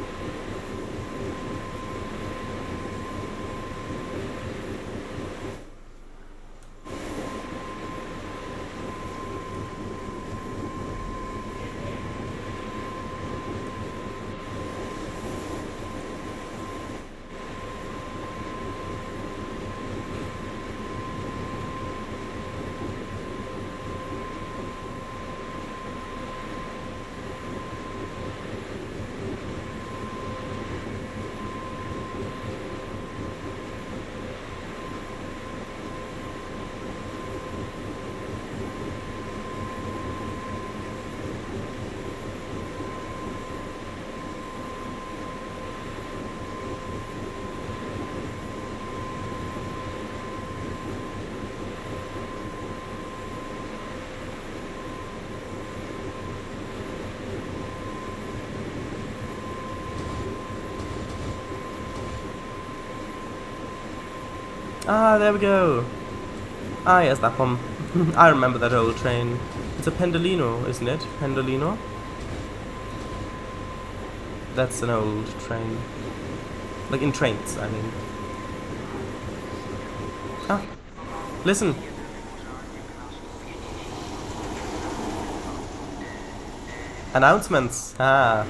Ah, there we go. Ah, yes, that one. I remember that old train. It's a Pendolino, isn't it? Pendolino? That's an old train. Like in Trainz, I mean. Ah, listen. Announcements. Ah.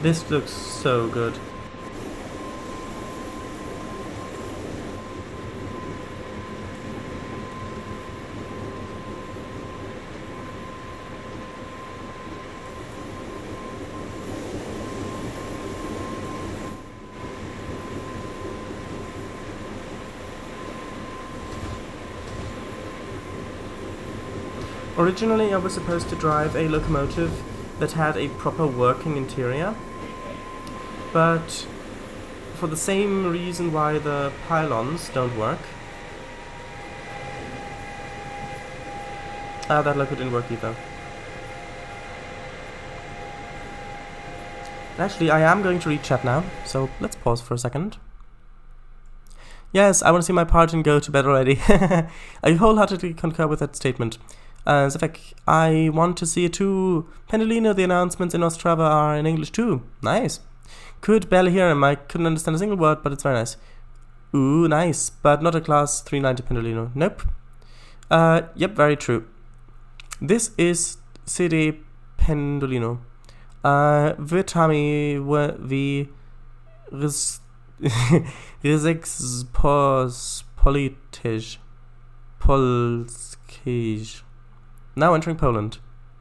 This looks so good. Originally, I was supposed to drive a locomotive that had a proper working interior, but for the same reason why the pylons don't work, that loco didn't work either. Actually, I am going to read chat now, so let's pause for a second. Yes, I want to see my part and go to bed already. I wholeheartedly concur with that statement. Zefek, I want to see it too. Pendolino, the announcements in Ostrava are in English too. Nice. Could barely hear him. I couldn't understand a single word, but it's very nice. Ooh, nice. But not a class 390 Pendolino. Nope. Yep, very true. This is CD Pendolino. Wird hami wie Polskisch. Now entering Poland.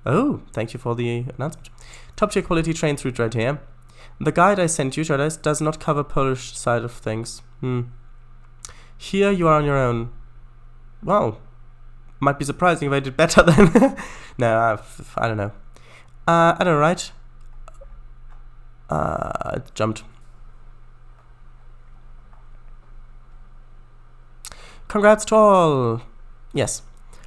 Oh, thank you for the announcement. Top tier quality Trainz route right here. The guide I sent you, does not cover Polish side of things. Here you are on your own. Wow. Might be surprising if I did better then. No, I don't know. I don't know, right? It jumped. Congrats to all! Yes.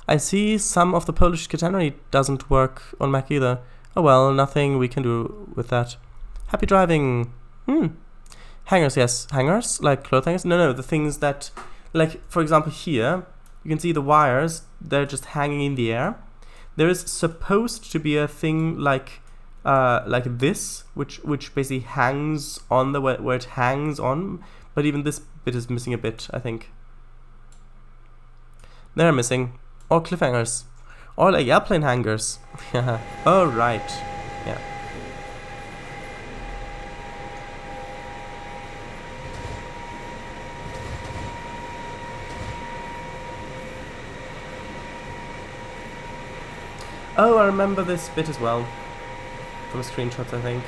I see some of the Polish catenary doesn't work on Mac either. Oh well, nothing we can do with that. Happy driving! Hangers, yes. Hangers? Like cloth hangers? No, the things that... Like, for example, here, you can see the wires, they're just hanging in the air. There is supposed to be a thing like this, which basically hangs on the... where it hangs on, but even this bit is missing a bit, I think. They're missing. Or cliffhangers. Or like airplane hangers. Oh, right. Yeah. Oh, I remember this bit as well. From screenshots, I think.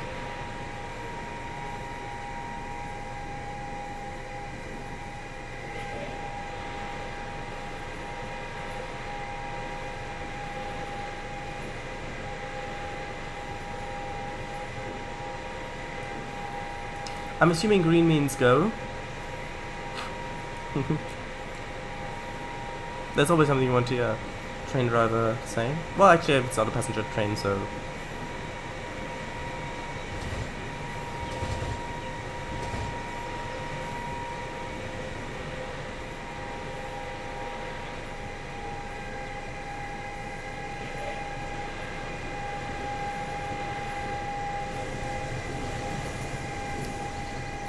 I'm assuming green means go. There's always something you want to train driver say. Well, actually, it's not a passenger train, so...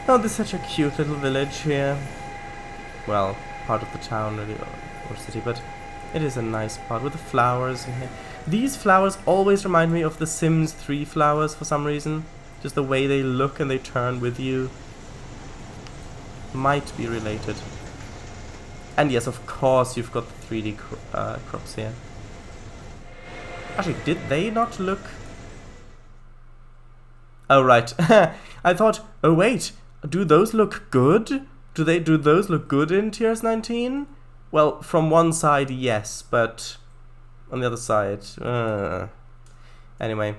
Oh, this is such a cute little village here. Well, part of the town, really, or city, but it is a nice part with the flowers in here. These flowers always remind me of the Sims 3 flowers for some reason. Just the way they look and they turn with you. Might be related. And yes, of course, you've got the 3D crops here. Actually, did they not look... Oh, right. I thought, oh wait, do those look good? Do those look good in Tiers 19? Well, from one side, yes, but on the other side, anyway.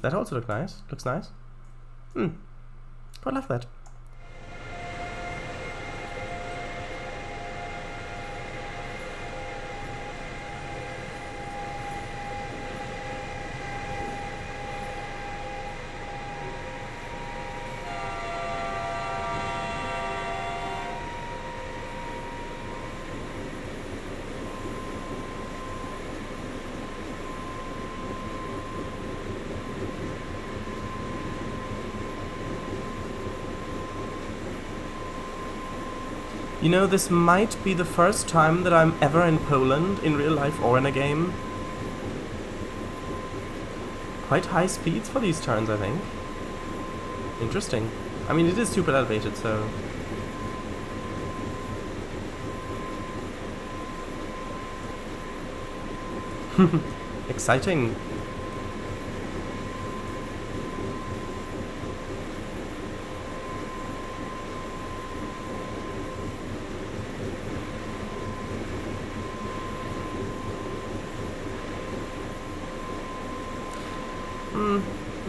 That also looks nice. Looks nice. Quite like that. You know, this might be the first time that I'm ever in Poland, in real life or in a game. Quite high speeds for these turns, I think. Interesting. I mean, it is super elevated, so... Exciting.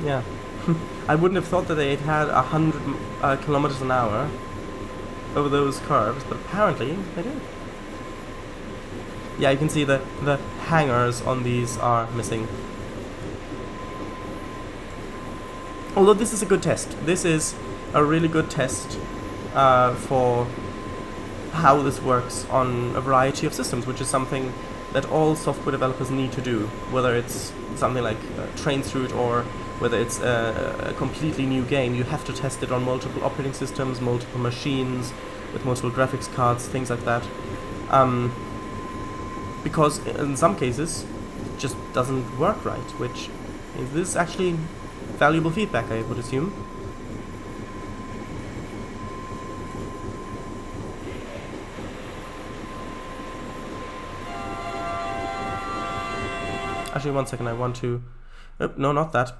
Yeah. I wouldn't have thought that they had 100 kilometers an hour over those curves, but apparently they do. Yeah, you can see the hangers on these are missing. Although this is a good test. This is a really good test for how this works on a variety of systems, which is something that all software developers need to do, whether it's something like Trainz route or whether it's a completely new game. You have to test it on multiple operating systems, multiple machines, with multiple graphics cards, things like that. Because in some cases, it just doesn't work right, which is actually valuable feedback, I would assume. Actually, one second, I want to... Oh, no, not that.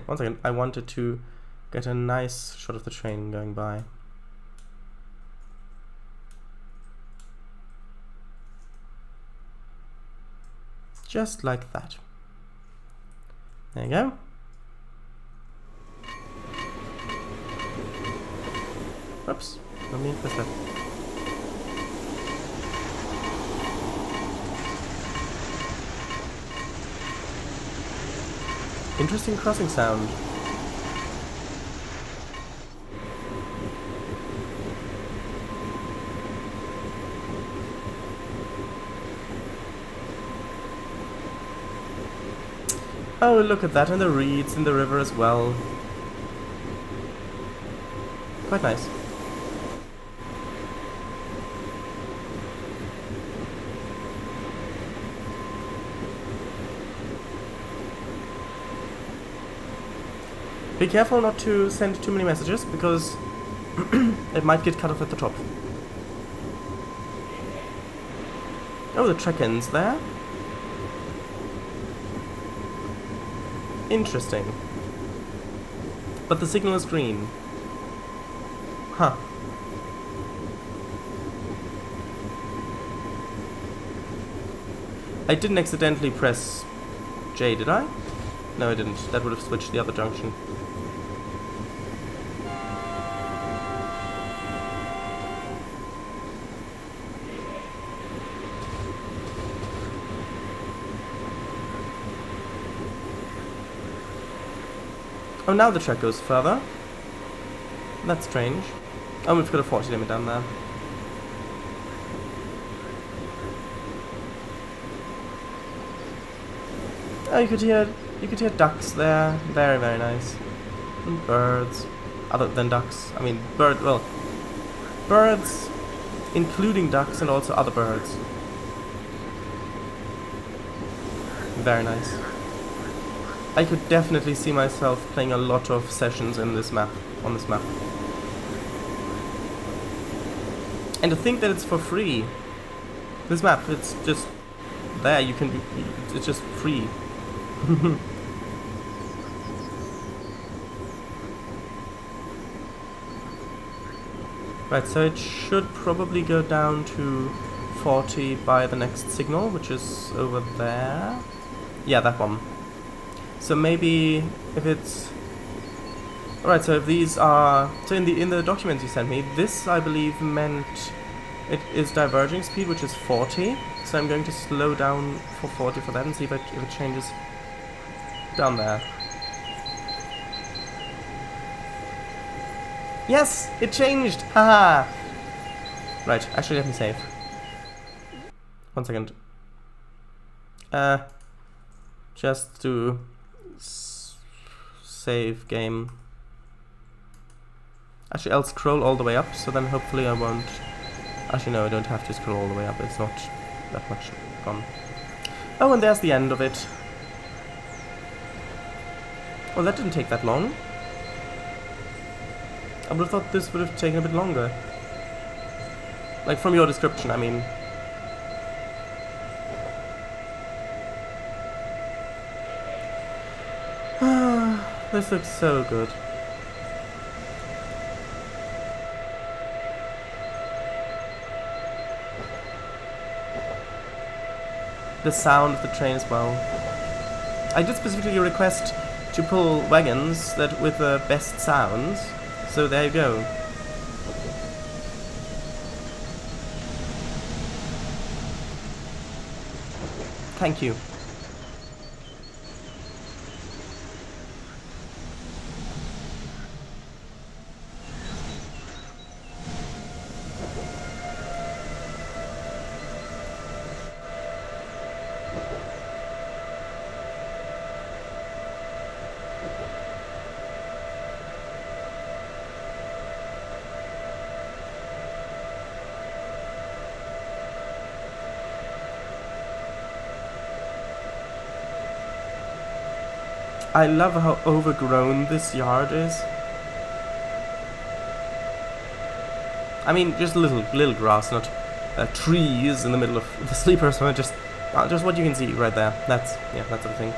One second, I wanted to get a nice shot of the train going by. Just like that. There you go. Oops, let me press that. Interesting crossing sound. Oh, look at that, and the reeds in the river as well. Quite nice. Be careful not to send too many messages, because it might get cut off at the top. Oh, the track ends there. Interesting. But the signal is green. Huh. I didn't accidentally press J, did I? No, I didn't. That would have switched the other junction. Oh, now the track goes further. That's strange. Oh, we've got a 40 limit down there. Oh, you could hear ducks there. Very, very nice. And birds. Other than ducks. I mean, birds, including ducks and also other birds. Very nice. I could definitely see myself playing a lot of sessions in this map, on this map. And to think that it's for free. This map, it's just there, it's just free. Right, so it should probably go down to 40 by the next signal, which is over there. Yeah, that one. So maybe if it's... Alright, so if these are... So in the documents you sent me, this I believe meant it is diverging speed, which is 40. So I'm going to slow down for 40 for that and see if it changes down there. Yes! It changed! Haha! Right, actually let me save. 1 second. Just to... save game. Actually, I'll scroll all the way up, so then hopefully I won't... Actually, no, I don't have to scroll all the way up, it's not that much gone. Oh, and there's the end of it. Well, that didn't take that long. I would have thought this would have taken a bit longer. Like, from your description, I mean. This looks so good. The sound of the train as well. I did specifically request to pull wagons that with the best sounds, so there you go. Thank you. I love how overgrown this yard is. I mean, just little grass, not trees in the middle of the sleepers, so just Just what you can see right there. That's that sort of thing.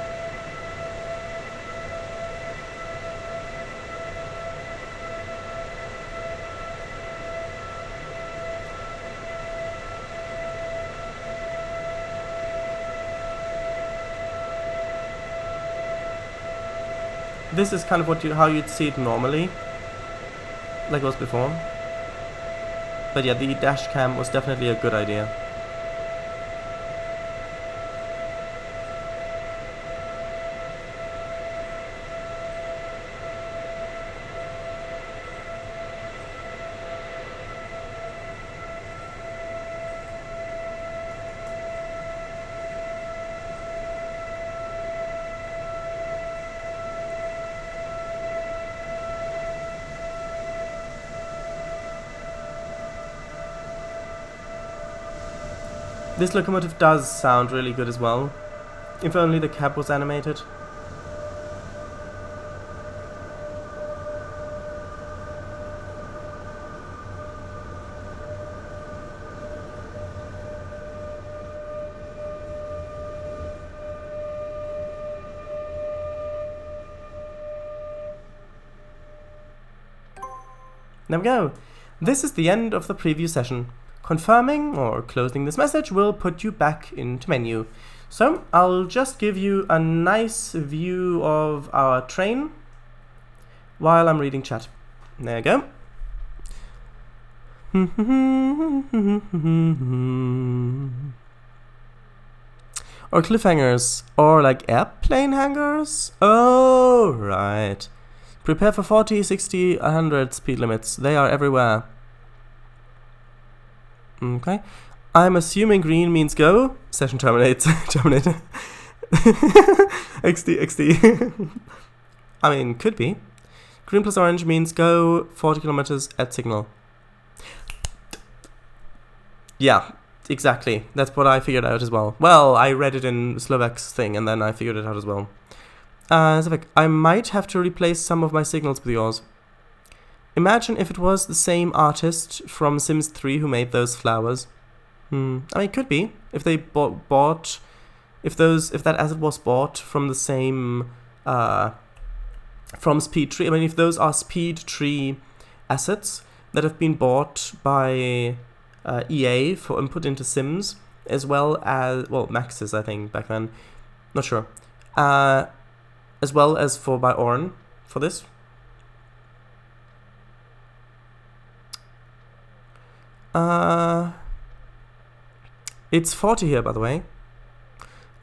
This is kind of how you'd see it normally, like it was before. But yeah, the dash cam was definitely a good idea. This locomotive does sound really good as well. If only the cab was animated. There we go. This is the end of the preview session. Confirming or closing this message will put you back into menu. So I'll just give you a nice view of our train while I'm reading chat. There you go. Or cliffhangers, or like airplane hangars? Oh, right. Prepare for 40, 60, 100 speed limits. They are everywhere. Okay. I'm assuming green means go. Session terminates. Terminate. XD. I mean, could be. Green plus orange means go 40 kilometers at signal. Yeah, exactly. That's what I figured out as well. Well, I read it in Slovak's thing and then I figured it out as well. Slovak, I might have to replace some of my signals with yours. Imagine if it was the same artist from Sims 3 who made those flowers. I mean, it could be. If they bought... If that asset was bought from the same... from Speed Tree. I mean, if those are Speed Tree assets that have been bought by EA for input into Sims, as well as... Well, Maxis, I think, back then. Not sure. As well as by Orn for this. It's 40 here, by the way.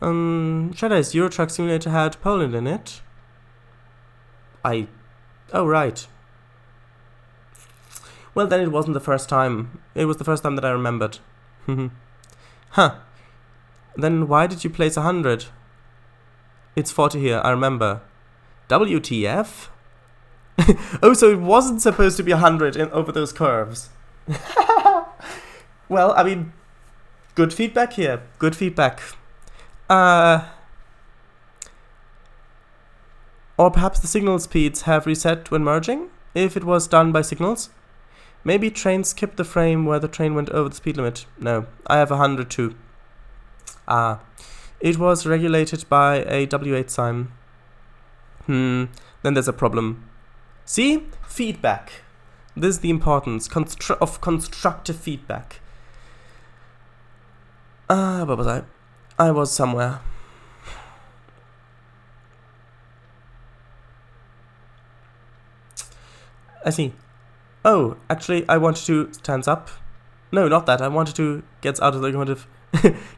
Shadow's Euro Truck Simulator had Poland in it. Oh, right. Well, then it wasn't the first time. It was the first time that I remembered. Huh. Then why did you place 100? It's 40 here, I remember. WTF? Oh, so it wasn't supposed to be 100 over those curves. Well, I mean, good feedback here. Good feedback. Or perhaps the signal speeds have reset when merging, if it was done by signals. Maybe Trainz skipped the frame where the train went over the speed limit. No, I have 100 too. It was regulated by a W8 sign. Then there's a problem. See? Feedback. This is the importance of constructive feedback. Where was I? I was somewhere. I see. Oh, actually, I wanted to stand up. No, not that. I wanted to get out of the locomotive,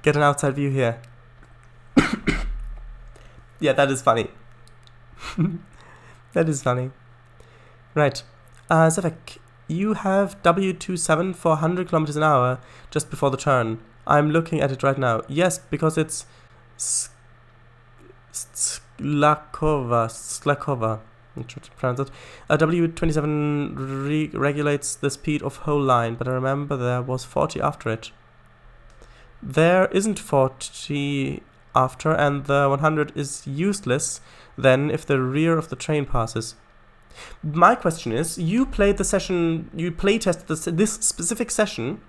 get an outside view here. Yeah, that is funny. That is funny. Right. Zevek, you have W27 for 100 kilometers an hour just before the turn. I'm looking at it right now. Yes, because it's Slakova. I'm trying to pronounce it. W27 regulates the speed of whole line, but I remember there was 40 after it. There isn't 40 after, and the 100 is useless then if the rear of the train passes. My question is, you played the session, you playtested this specific session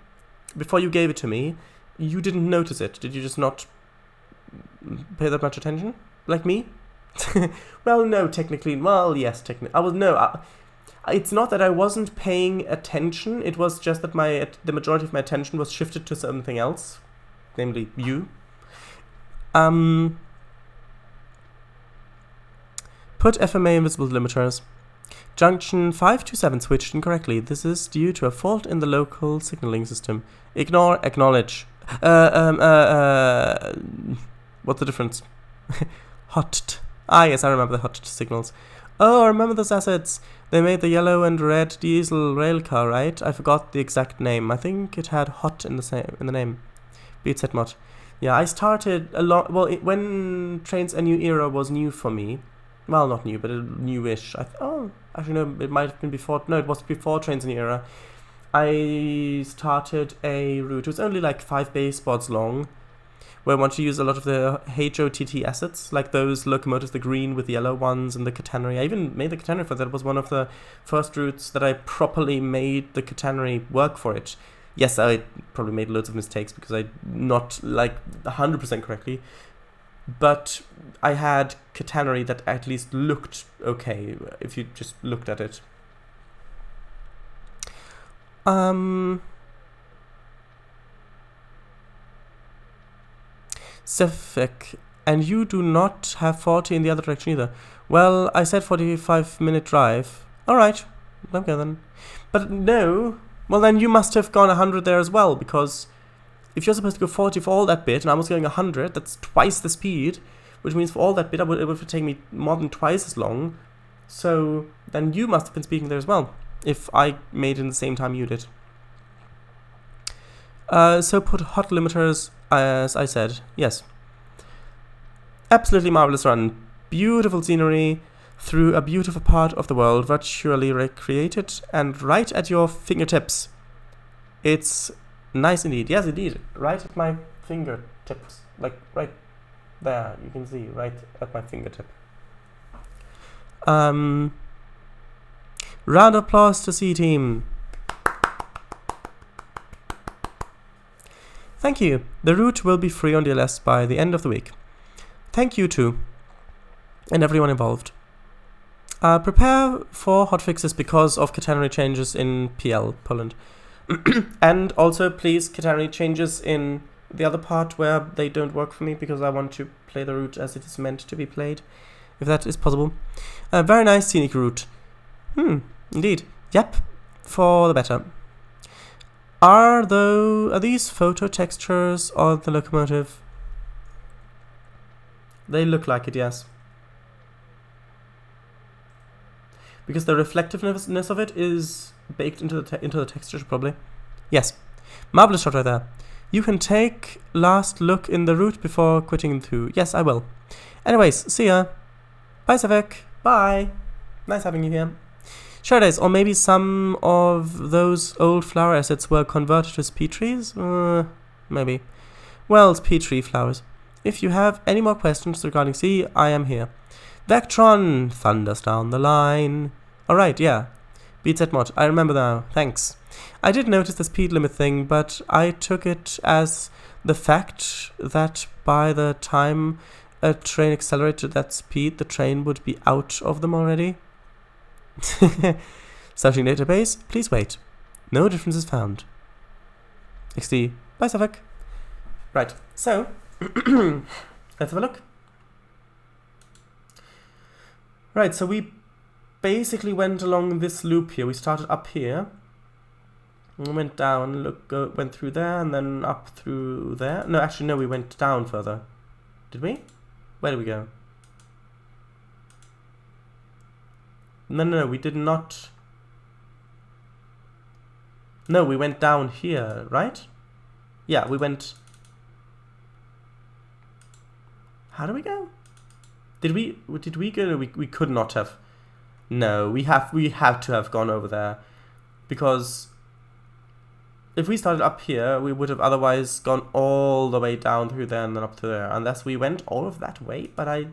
before you gave it to me. You didn't notice it. Did you just not pay that much attention, like me. Well, no, technically, well, yes, technically, I was no. It's not that I wasn't paying attention. It was just that the majority of my attention was shifted to something else, namely you. Put FMA invisible limiters. Junction 527 switched incorrectly. This is due to a fault in the local signaling system. Ignore, acknowledge. What's the difference? Hot. Ah, yes, I remember the hot signals. Oh, I remember those assets. They made the yellow and red diesel rail car, right? I forgot the exact name. I think it had hot in the name. BZ mod. Yeah, I started a lot. Well, when Trainz A New Era was new for me. Well, not new, but newish. Actually, no, it might have been before. No, it was before Trainz A New Era. I started a route. It was only like 5 base spots long, where I want to use a lot of the HOTT assets, like those locomotives, the green with the yellow ones, and the catenary. I even made the catenary for that. It was one of the first routes that I properly made the catenary work for it. Yes, I probably made loads of mistakes because I not like 100% correctly, but I had catenary that at least looked okay if you just looked at it. Sefik, and you do not have 40 in the other direction either. Well, I said 45-minute drive. Alright, okay then. But no, well then you must have gone 100 there as well, because if you're supposed to go 40 for all that bit, and I was going 100, that's twice the speed, which means for all that bit it would take me more than twice as long. So then you must have been speaking there as well, if I made it in the same time you did. So put hot limiters, as I said, yes. Absolutely marvelous run. Beautiful scenery through a beautiful part of the world, virtually recreated and right at your fingertips. It's nice indeed. Yes, indeed. Right at my fingertips. Like right there. You can see right at my fingertip. Round of applause to C team. Thank you. The route will be free on DLS by the end of the week. Thank you too, and everyone involved. Prepare for hotfixes because of catenary changes in PL, Poland. And also, please, catenary changes in the other part where they don't work for me, because I want to play the route as it is meant to be played, if that is possible. A very nice scenic route. Indeed. Yep, for the better. Are these photo textures on the locomotive? They look like it, yes. Because the reflectiveness of it is baked into the texture, probably. Yes. Marvelous shot right there. You can take last look in the route before quitting too. Yes, I will. Anyways, see ya. Bye, Savek. Bye. Nice having you here. Sure it is. Or maybe some of those old flower assets were converted to speed trees? Maybe. Well, speed tree flowers. If you have any more questions regarding C, I am here. Vectron thunders down the line. Alright, yeah. BZ mod. I remember now. Thanks. I did notice the speed limit thing, but I took it as the fact that by the time a train accelerated that speed, the train would be out of them already. Searching database. Please wait. No differences found. XD. Bye, Savak. Right. So, let's have a look. Right, so we basically went along this loop here. We started up here. We went down, went through there, and then up through there. No, actually, no, we went down further. Did we? Where did we go? No, we did not. No, we went down here, right? Yeah, we went... How do we go? Did we go? We could not have. No, we had to have gone over there, because if we started up here, we would have otherwise gone all the way down through there and then up to there, unless we went all of that way, but I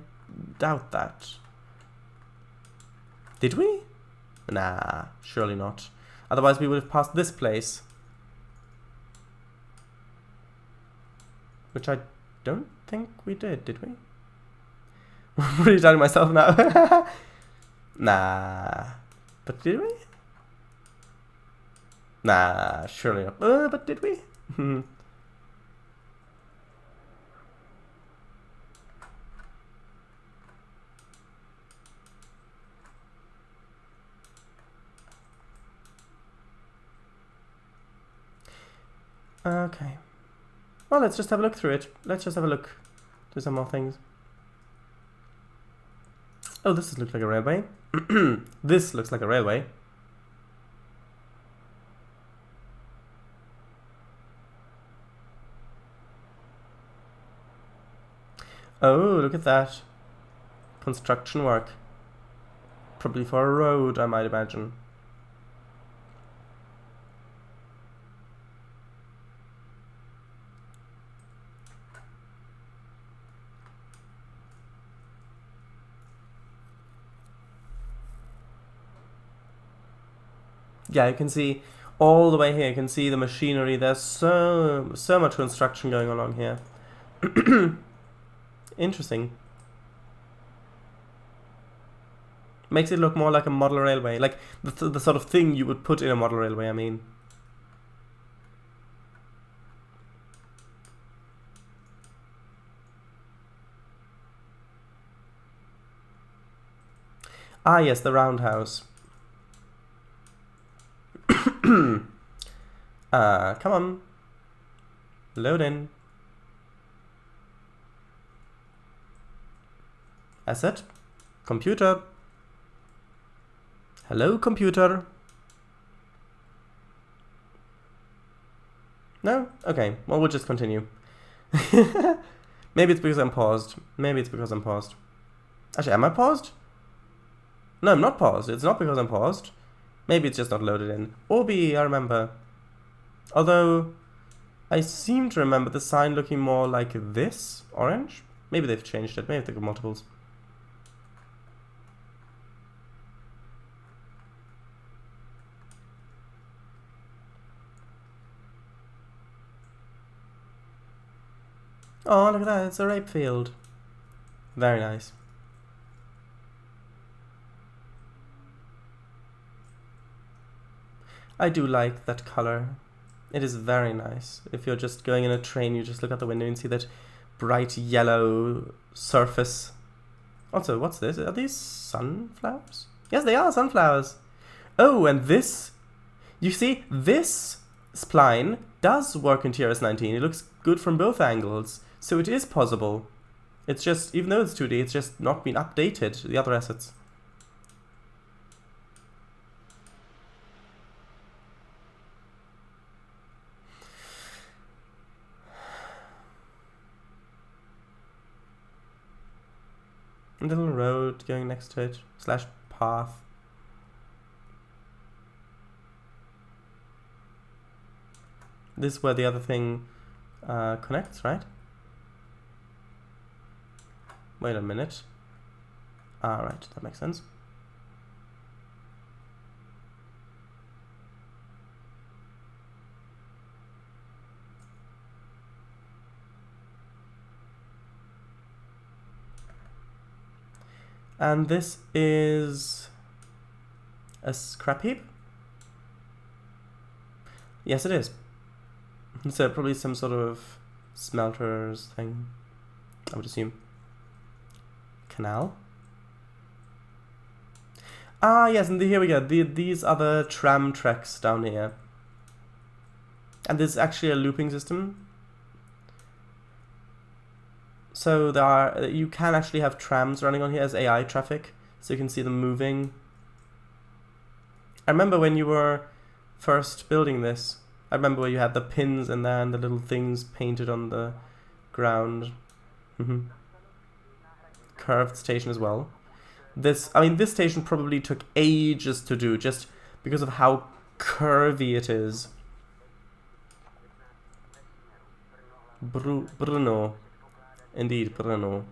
doubt that. Did we? Nah, surely not. Otherwise we would have passed this place, which I don't think we did we? I'm really doubting myself now. Nah. But did we? Nah, surely not. But did we? Okay. Well, let's just have a look through it. Let's just have a look. Do some more things. Oh, this looks like a railway. This looks like a railway. Oh, look at that. Construction work. Probably for a road, I might imagine. Yeah, you can see all the way here. You can see the machinery. There's so much construction going on along here. Interesting. Makes it look more like a model railway, like the sort of thing you would put in a model railway, I mean. Ah, yes, the roundhouse. Come on. Load in. Asset. Computer. Hello, computer. No? Okay, well, we'll just continue. Maybe it's because I'm paused. Maybe it's because I'm paused. Actually, am I paused? No, I'm not paused. It's not because I'm paused. Maybe it's just not loaded in. Orbi, I remember. Although, I seem to remember the sign looking more like this. Orange? Maybe they've changed it. Maybe they've got multiples. Oh, look at that. It's a rape field. Very nice. I do like that color. It is very nice. If you're just going in a train, you just look out the window and see that bright yellow surface. Also, what's this? Are these sunflowers? Yes, they are sunflowers. Oh, and this, you see, this spline does work in TRS-19. It looks good from both angles. So it is possible. It's just, even though it's 2D, it's just not been updated, the other assets. A little road going next to it, slash path. This is where the other thing connects, right? Wait a minute. Alright, that makes sense. And this is a scrap heap? Yes, it is. So probably some sort of smelters thing, I would assume. Canal. Ah, yes, and here we go. These are the tram tracks down here. And this is actually a looping system. So there are, you can actually have trams running on here as AI traffic, so you can see them moving. I remember when you were first building this, I remember where you had the pins in there and the little things painted on the ground. Curved station as well. This station probably took ages to do, just because of how curvy it is. Bruno. Indeed, Bruno.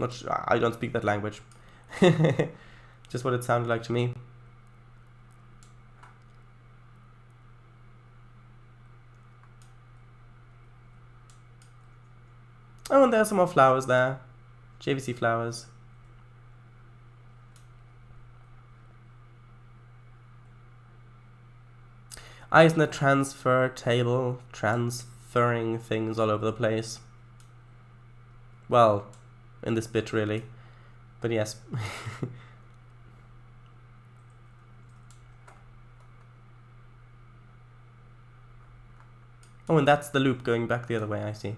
Not sure, I don't speak that language. Just what it sounded like to me. Oh, and there are some more flowers there. JVC flowers. Eyes in the transfer table, transferring things all over the place. Well, in this bit really, but yes. Oh, and that's the loop going back the other way, I see.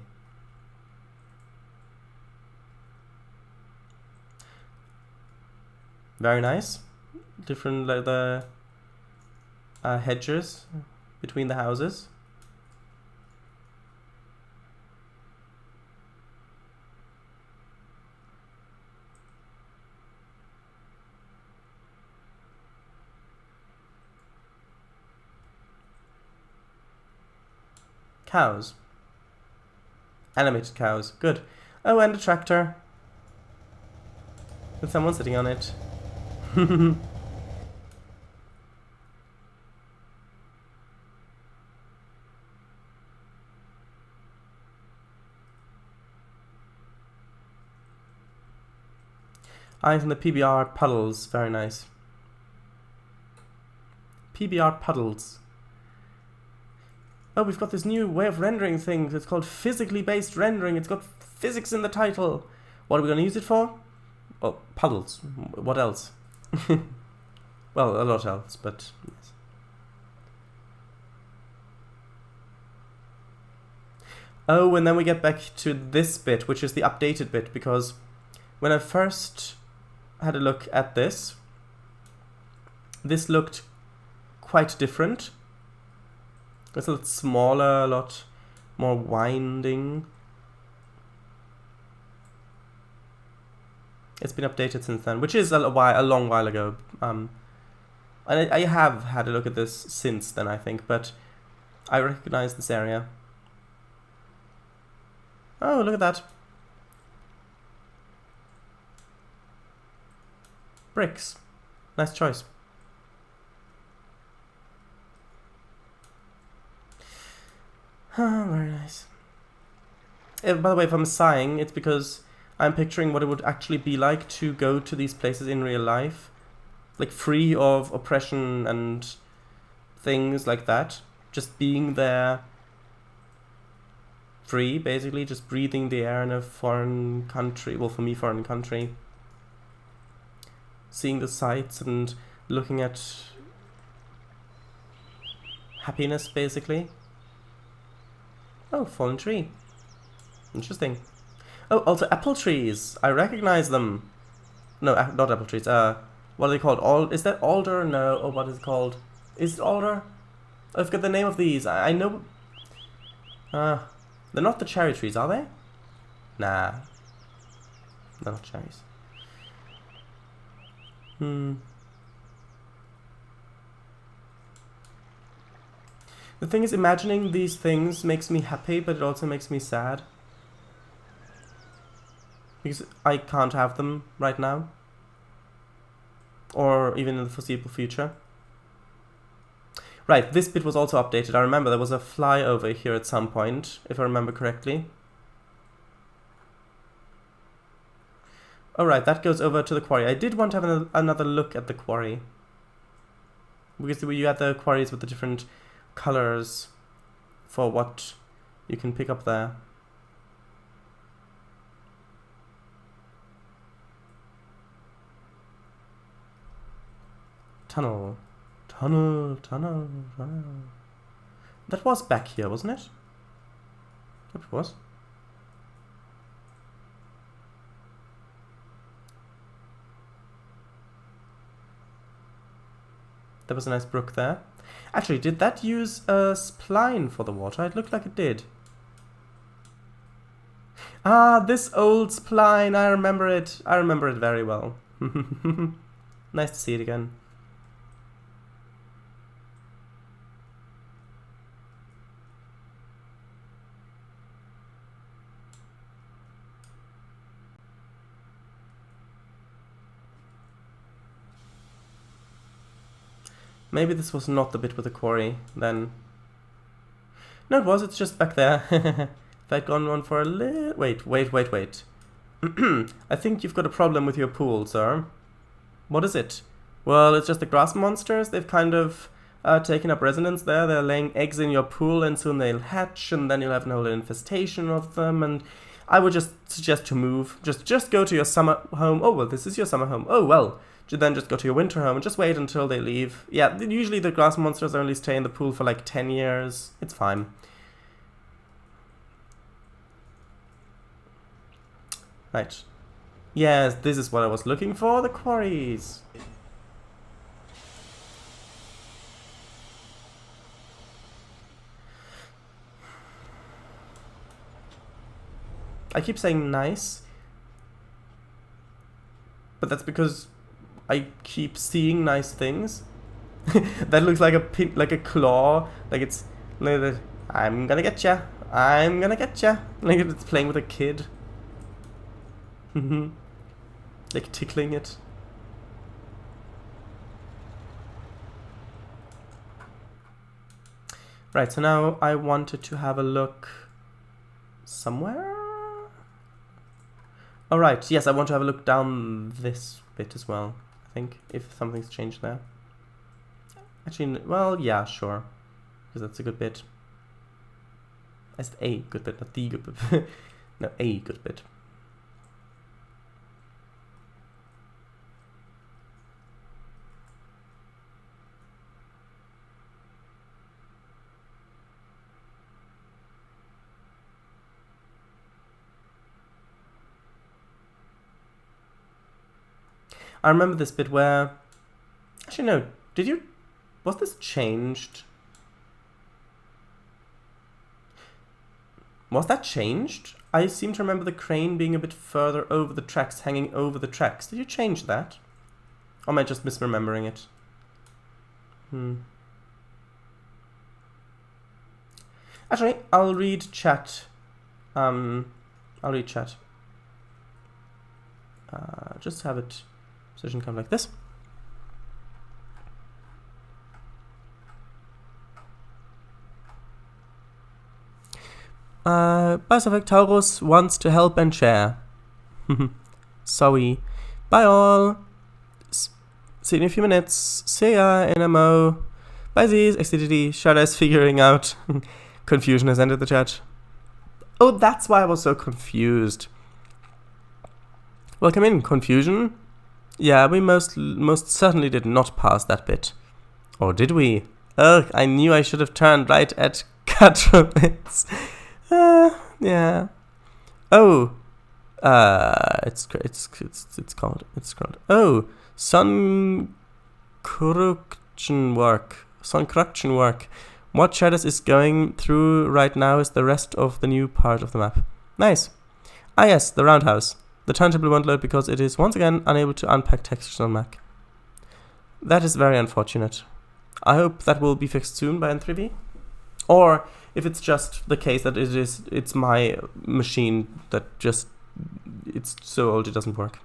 Very nice. Different the hedges between the houses. Cows. Animated cows. Good. Oh, and a tractor. With someone sitting on it. Eyes on the PBR puddles. Very nice. PBR puddles. Oh, we've got this new way of rendering things. It's called physically based rendering. It's got physics in the title. What are we going to use it for? Oh, puddles. What else? Well, a lot else, but yes. Oh, and then we get back to this bit, which is the updated bit, because when I first had a look at this looked quite different. It's a lot smaller, a lot more winding. It's been updated since then, which is a long while ago. And I have had a look at this since then, I think, but I recognize this area. Oh, look at that. Bricks. Nice choice. Very nice. By the way, if I'm sighing, it's because I'm picturing what it would actually be like to go to these places in real life. Like, free of oppression and things like that. Just being there free, basically. Just breathing the air in a foreign country. Well, for me, foreign country. Seeing the sights and looking at happiness, basically. Oh, fallen tree. Interesting. Oh, also apple trees. I recognize them. No, not apple trees. What are they called? Is that alder? No. Oh, what is it called? Is it alder? I forget the name of these. I know. They're not the cherry trees, are they? Nah. They're not cherries. The thing is, imagining these things makes me happy, but it also makes me sad. Because I can't have them right now. Or even in the foreseeable future. Right, this bit was also updated. I remember there was a flyover here at some point, if I remember correctly. Alright, that goes over to the quarry. I did want to have another look at the quarry. Because you had the quarries with the different colors for what you can pick up there. Tunnel. Tunnel, tunnel, tunnel. That was back here, wasn't it? Yep, it was. There was a nice brook there. Actually, did that use a spline for the water? It looked like it did. Ah, this old spline. I remember it. I remember it very well. Nice to see it again. Maybe this was not the bit with the quarry, then. No, it was, it's just back there. If I'd gone on for a little... Wait. I think you've got a problem with your pool, sir. What is it? Well, it's just the grass monsters. They've kind of taken up residence there. They're laying eggs in your pool, and soon they'll hatch, and then you'll have an whole infestation of them, and I would just suggest to move. Just go to your summer home. Oh, well, this is your summer home. Oh, well, then just go to your winter home and just wait until they leave. Yeah, usually the grass monsters only stay in the pool for like 10 years. It's fine. Right. Yes, this is what I was looking for, the quarries. I keep saying nice, but that's because I keep seeing nice things. That looks like a pin, like a claw, like it's like I'm gonna get ya, I'm gonna get ya. Like it's playing with a kid. Like tickling it. Right, so now I wanted to have a look somewhere. Alright, yes, I want to have a look down this bit as well, I think, if something's changed there. Actually, well, yeah, sure, because that's a good bit. I said a good bit, not the good bit. No, a good bit. I remember this bit where... Actually, no. Did you... Was this changed? Was that changed? I seem to remember the crane being a bit further over the tracks, hanging over the tracks. Did you change that? Or am I just misremembering it? Actually, I'll read chat. I'll read chat. Just have it... Position come like this. Pacific Taurus wants to help and share. Sorry. Bye all. See you in a few minutes. See ya in a mo. Bye Z's. XDD. Shadow is figuring out. Confusion has entered the chat. Oh, that's why I was so confused. Welcome in, Confusion. Yeah, we most certainly did not pass that bit. Or did we? Ugh, I knew I should have turned right at Katrovitz. Yeah. Oh. It's called. Oh, sun corruption work. What Shadows is going through right now is the rest of the new part of the map. Nice. Ah yes, the roundhouse. The turntable won't load because it is once again unable to unpack textures on Mac. That is very unfortunate. I hope that will be fixed soon by N3V. Or if it's just the case that it's my machine that just, it's so old it doesn't work.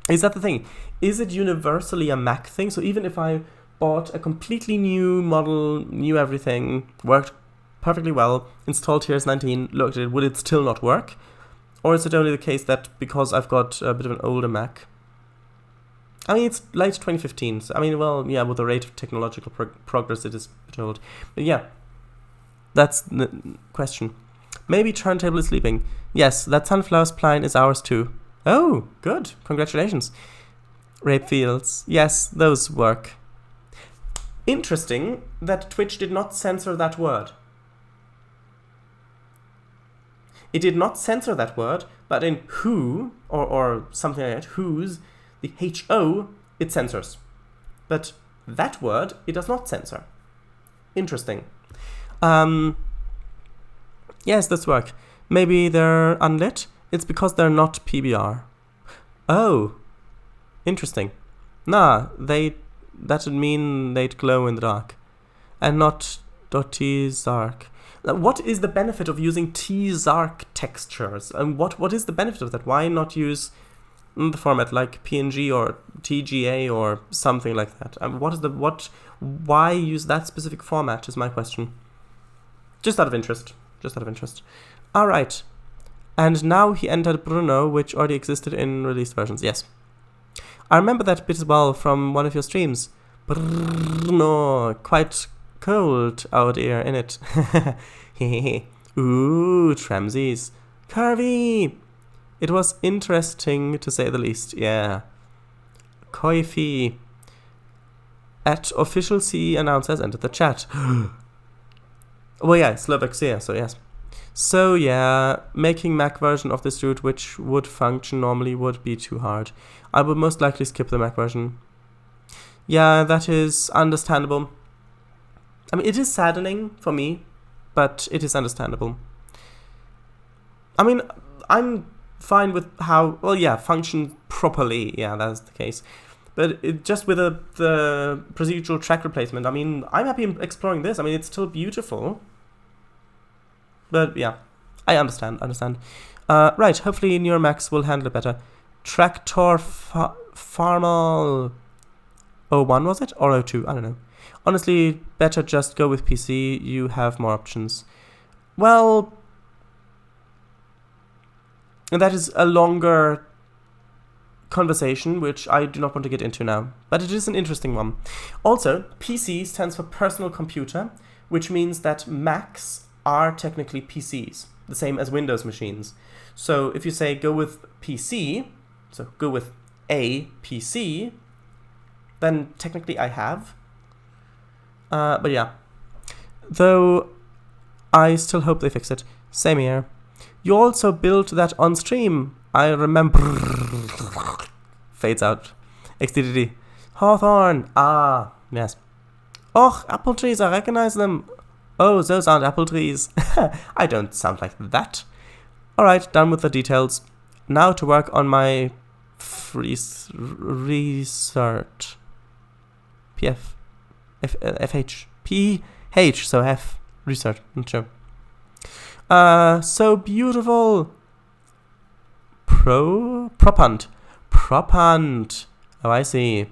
Is that the thing? Is it universally a Mac thing? So even if I bought a completely new model, new everything, worked perfectly well, installed TRS-19, looked at it, would it still not work? Or is it only the case that because I've got a bit of an older Mac? I mean, it's late 2015, so I mean, well, yeah, with the rate of technological progress, it is a bit old. But yeah, that's the question. Maybe turntable is sleeping. Yes, that sunflower spline is ours too. Oh, good. Congratulations. Rape fields. Yes, those work. Interesting that Twitch did not censor that word. It did not censor that word, but in who, or something like that, whose, the H-O, it censors. But that word, it does not censor. Interesting. Yes, this work. Maybe they're unlit? It's because they're not PBR. Oh, interesting. Nah, that would mean they'd glow in the dark. And not .tzark. What is the benefit of using tzark textures? And what is the benefit of that? Why not use The format like PNG or TGA or something like that. Why use that specific format is my question. Just out of interest. All right. And now he entered Bruno, which already existed in released versions. Yes. I remember that bit as well from one of your streams. Bruno, quite cold out here, innit? Ooh, tramsies. Curvy! It was interesting to say the least, yeah. Koifi. At official CE announcers entered the chat. Well, yeah, Slovakia, so yes. So yeah, making Mac version of this route which would function normally would be too hard. I would most likely skip the Mac version. Yeah, that is understandable. I mean, it is saddening for me, but it is understandable. I mean, I'm fine with how, well, yeah, function properly, yeah, that's the case. But just with the procedural track replacement, I mean, I'm happy exploring this. I mean, it's still beautiful. But yeah, I understand. Right, hopefully newer Macs will handle it better. Tractor Farmal 01 was it? Or 02? I don't know. Honestly, better just go with PC. You have more options. Well, that is a longer conversation, which I do not want to get into now. But it is an interesting one. Also, PC stands for personal computer, which means that Macs are technically PCs, the same as Windows machines. So if you say go with PC, so go with a PC, then technically I have. But yeah. Though I still hope they fix it. Same here. You also built that on stream. I remember. Fades out. XDDD. Hawthorne. Ah, yes. Oh, apple trees, I recognize them. Oh, those aren't apple trees. I don't sound like that. Alright, done with the details. Now to work on my research. FH. PH, so F. Research, not sure. So beautiful. Propant. Oh, I see.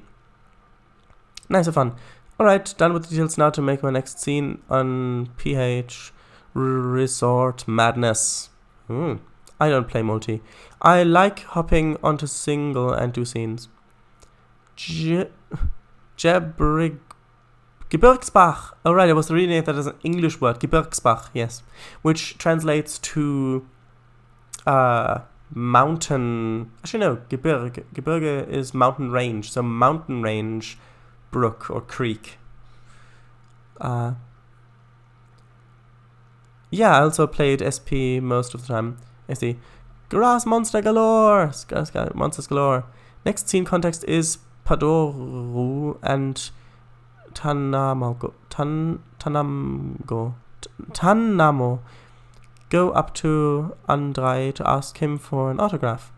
Nice and fun. Alright, done with the details now to make my next scene on PH Resort Madness. I don't play multi. I like hopping onto single and do scenes. Gebirgsbach. Alright, I was reading it as an English word. Gebirgsbach, yes. Which translates to mountain. Actually, no. Gebirge is mountain range. So mountain range brook or creek. Yeah, I also played SP most of the time. I see. Grass monster galore! Monsters galore. Next scene context is Padoru and Tanamo. Go up to Andrei to ask him for an autograph.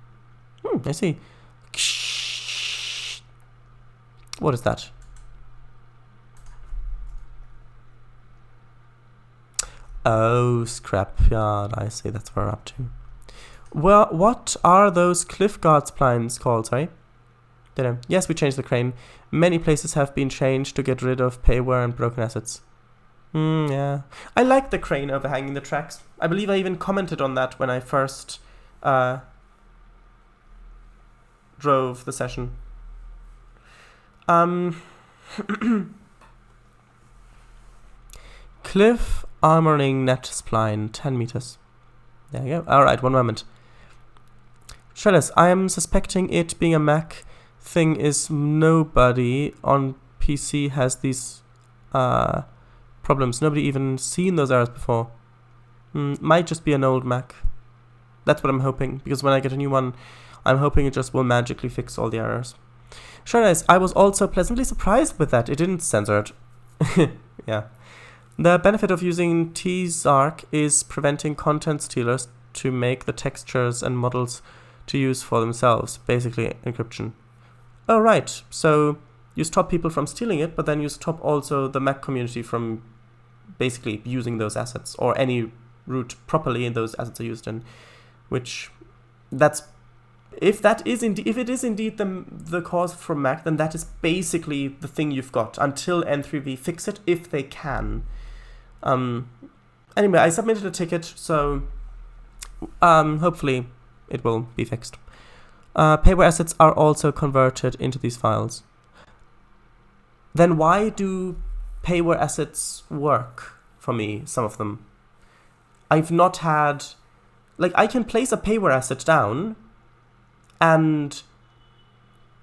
I see. What is that? Oh, scrapyard. I see, that's where we're up to. Well, what are those cliff guard splines called, sorry? Yes, we changed the crane. Many places have been changed to get rid of payware and broken assets. Yeah. I like the crane overhanging the tracks. I believe I even commented on that when I first drove the session. Cliff armoring net spline, 10 meters. There you go. Alright, one moment. Shellis, I am suspecting it being a Mac thing is nobody on PC has these problems. Nobody even seen those errors before. Might just be an old Mac. That's what I'm hoping, because when I get a new one, I'm hoping it just will magically fix all the errors. Shellis, I was also pleasantly surprised with that. It didn't censor it. Yeah. The benefit of using T-Zark is preventing content stealers to make the textures and models to use for themselves, basically encryption. Oh, right. So you stop people from stealing it, but then you stop also the Mac community from basically using those assets or any route properly those assets are used in, which that's if it is indeed the cause from Mac, then that is basically the thing you've got until N3V fix it if they can. Anyway, I submitted a ticket, so hopefully it will be fixed. Payware assets are also converted into these files. Then why do payware assets work for me, some of them? I've not had... Like, I can place a payware asset down, and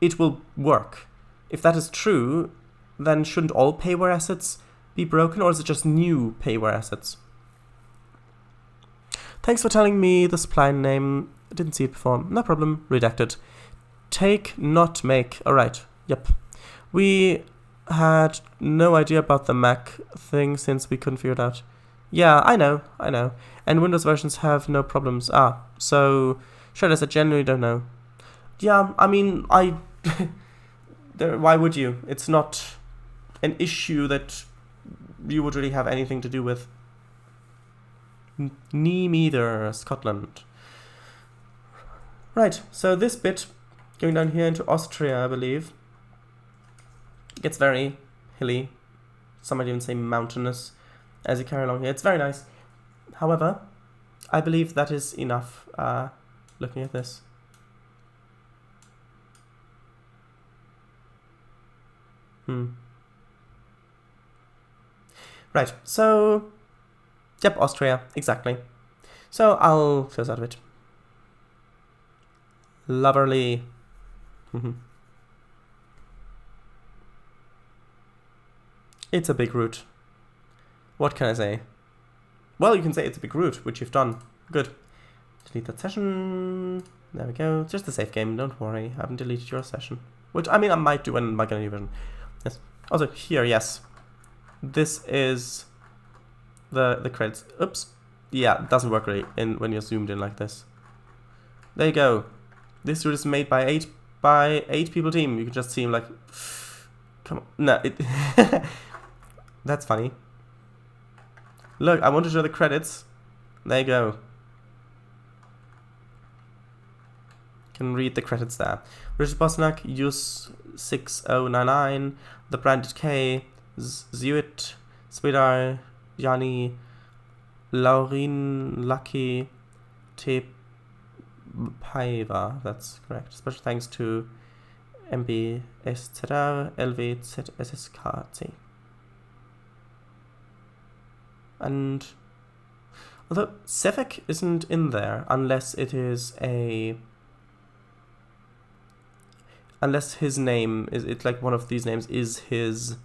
it will work. If that is true, then shouldn't all payware assets be broken, or is it just new payware assets? Thanks for telling me the supply name. I didn't see it before. No problem. Redacted. Take, not make. Alright. Yep. We had no idea about the Mac thing since we couldn't figure it out. Yeah, I know. And Windows versions have no problems. So Shredders, I genuinely don't know. Yeah, I mean, why would you? It's not an issue that you would really have anything to do with. Neither, Scotland. Right, so this bit, going down here into Austria, I believe, gets very hilly. Some might even say mountainous as you carry along here. It's very nice. However, I believe that is enough looking at this. Right, so... Yep, Austria, exactly. So I'll close out of it. Loverly. It's a big route. What can I say? Well, you can say it's a big route, which you've done. Good. Delete that session. There we go. It's just a safe game, don't worry. I haven't deleted your session. Which, I mean, I might do when I get a new version. Yes. Also, here, yes. This is the credits. Oops. Yeah, it doesn't work really when you're zoomed in like this. There you go. This route is made by eight people team. You can just see him like, come on. No, that's funny. Look, I want to show the credits. There you go. You can read the credits there. Richard Bosnak, use 6099, the branded K, Zuit, Swidar, Yanni, Laurin, Lucky, T. Paiva, that's correct. Special thanks to MBSZR, LVZSSKC. And although Sevek isn't in there unless it is unless his name is, it's like one of these names is his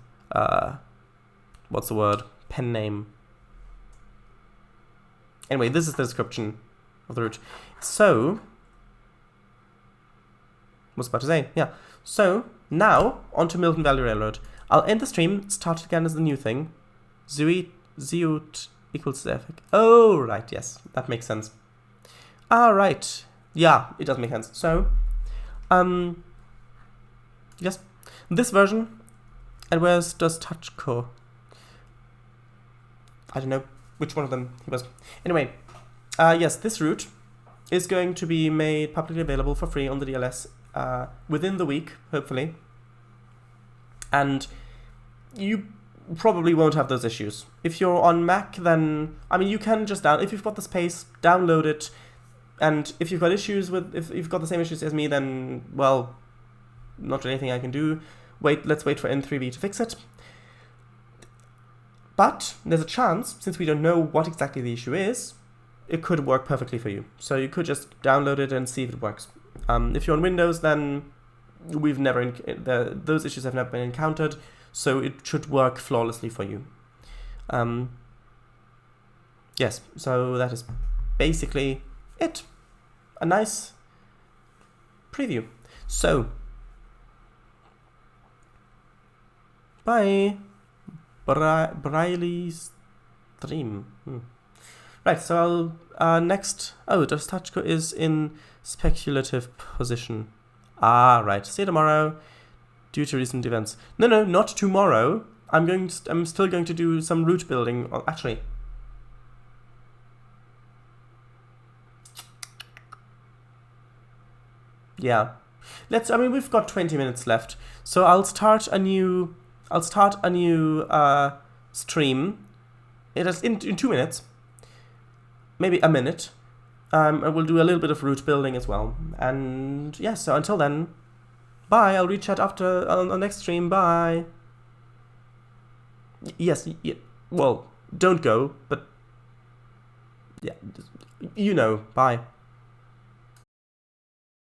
what's the word? Pen name. Anyway, this is the description of the route. So, what's about to say? Yeah. So now onto Milton Valley Railroad. I'll end the stream. Start it again as the new thing. Ziut equals Sevek. Oh right, yes, that makes sense. Right. Yeah, it does make sense. So, yes, this version. And where's does Touchco? I don't know which one of them he was. Anyway, yes, this route is going to be made publicly available for free on the DLS within the week, hopefully. And you probably won't have those issues. If you're on Mac, then, I mean, you can just if you've got the space, download it. And if you've got issues if you've got the same issues as me, then, well, not really anything I can do. Let's wait for N3V to fix it. But there's a chance, since we don't know what exactly the issue is, it could work perfectly for you. So you could just download it and see if it works. If you're on Windows, then those issues have never been encountered, so it should work flawlessly for you. Yes, so that is basically it. A nice preview. So, bye. Braille stream. Right, so I'll next. Oh, the Touchco is in speculative position. Right. See you tomorrow. Due to recent events. No, not tomorrow. I'm still going to do some route building. Actually, yeah. I mean, we've got 20 minutes left, so I'll start a new stream. It is in 2 minutes, maybe a minute. And we'll do a little bit of route building as well. And yeah, so until then, bye. I'll reach out after on the next stream. Bye. Yes, well, don't go, but yeah, you know, bye.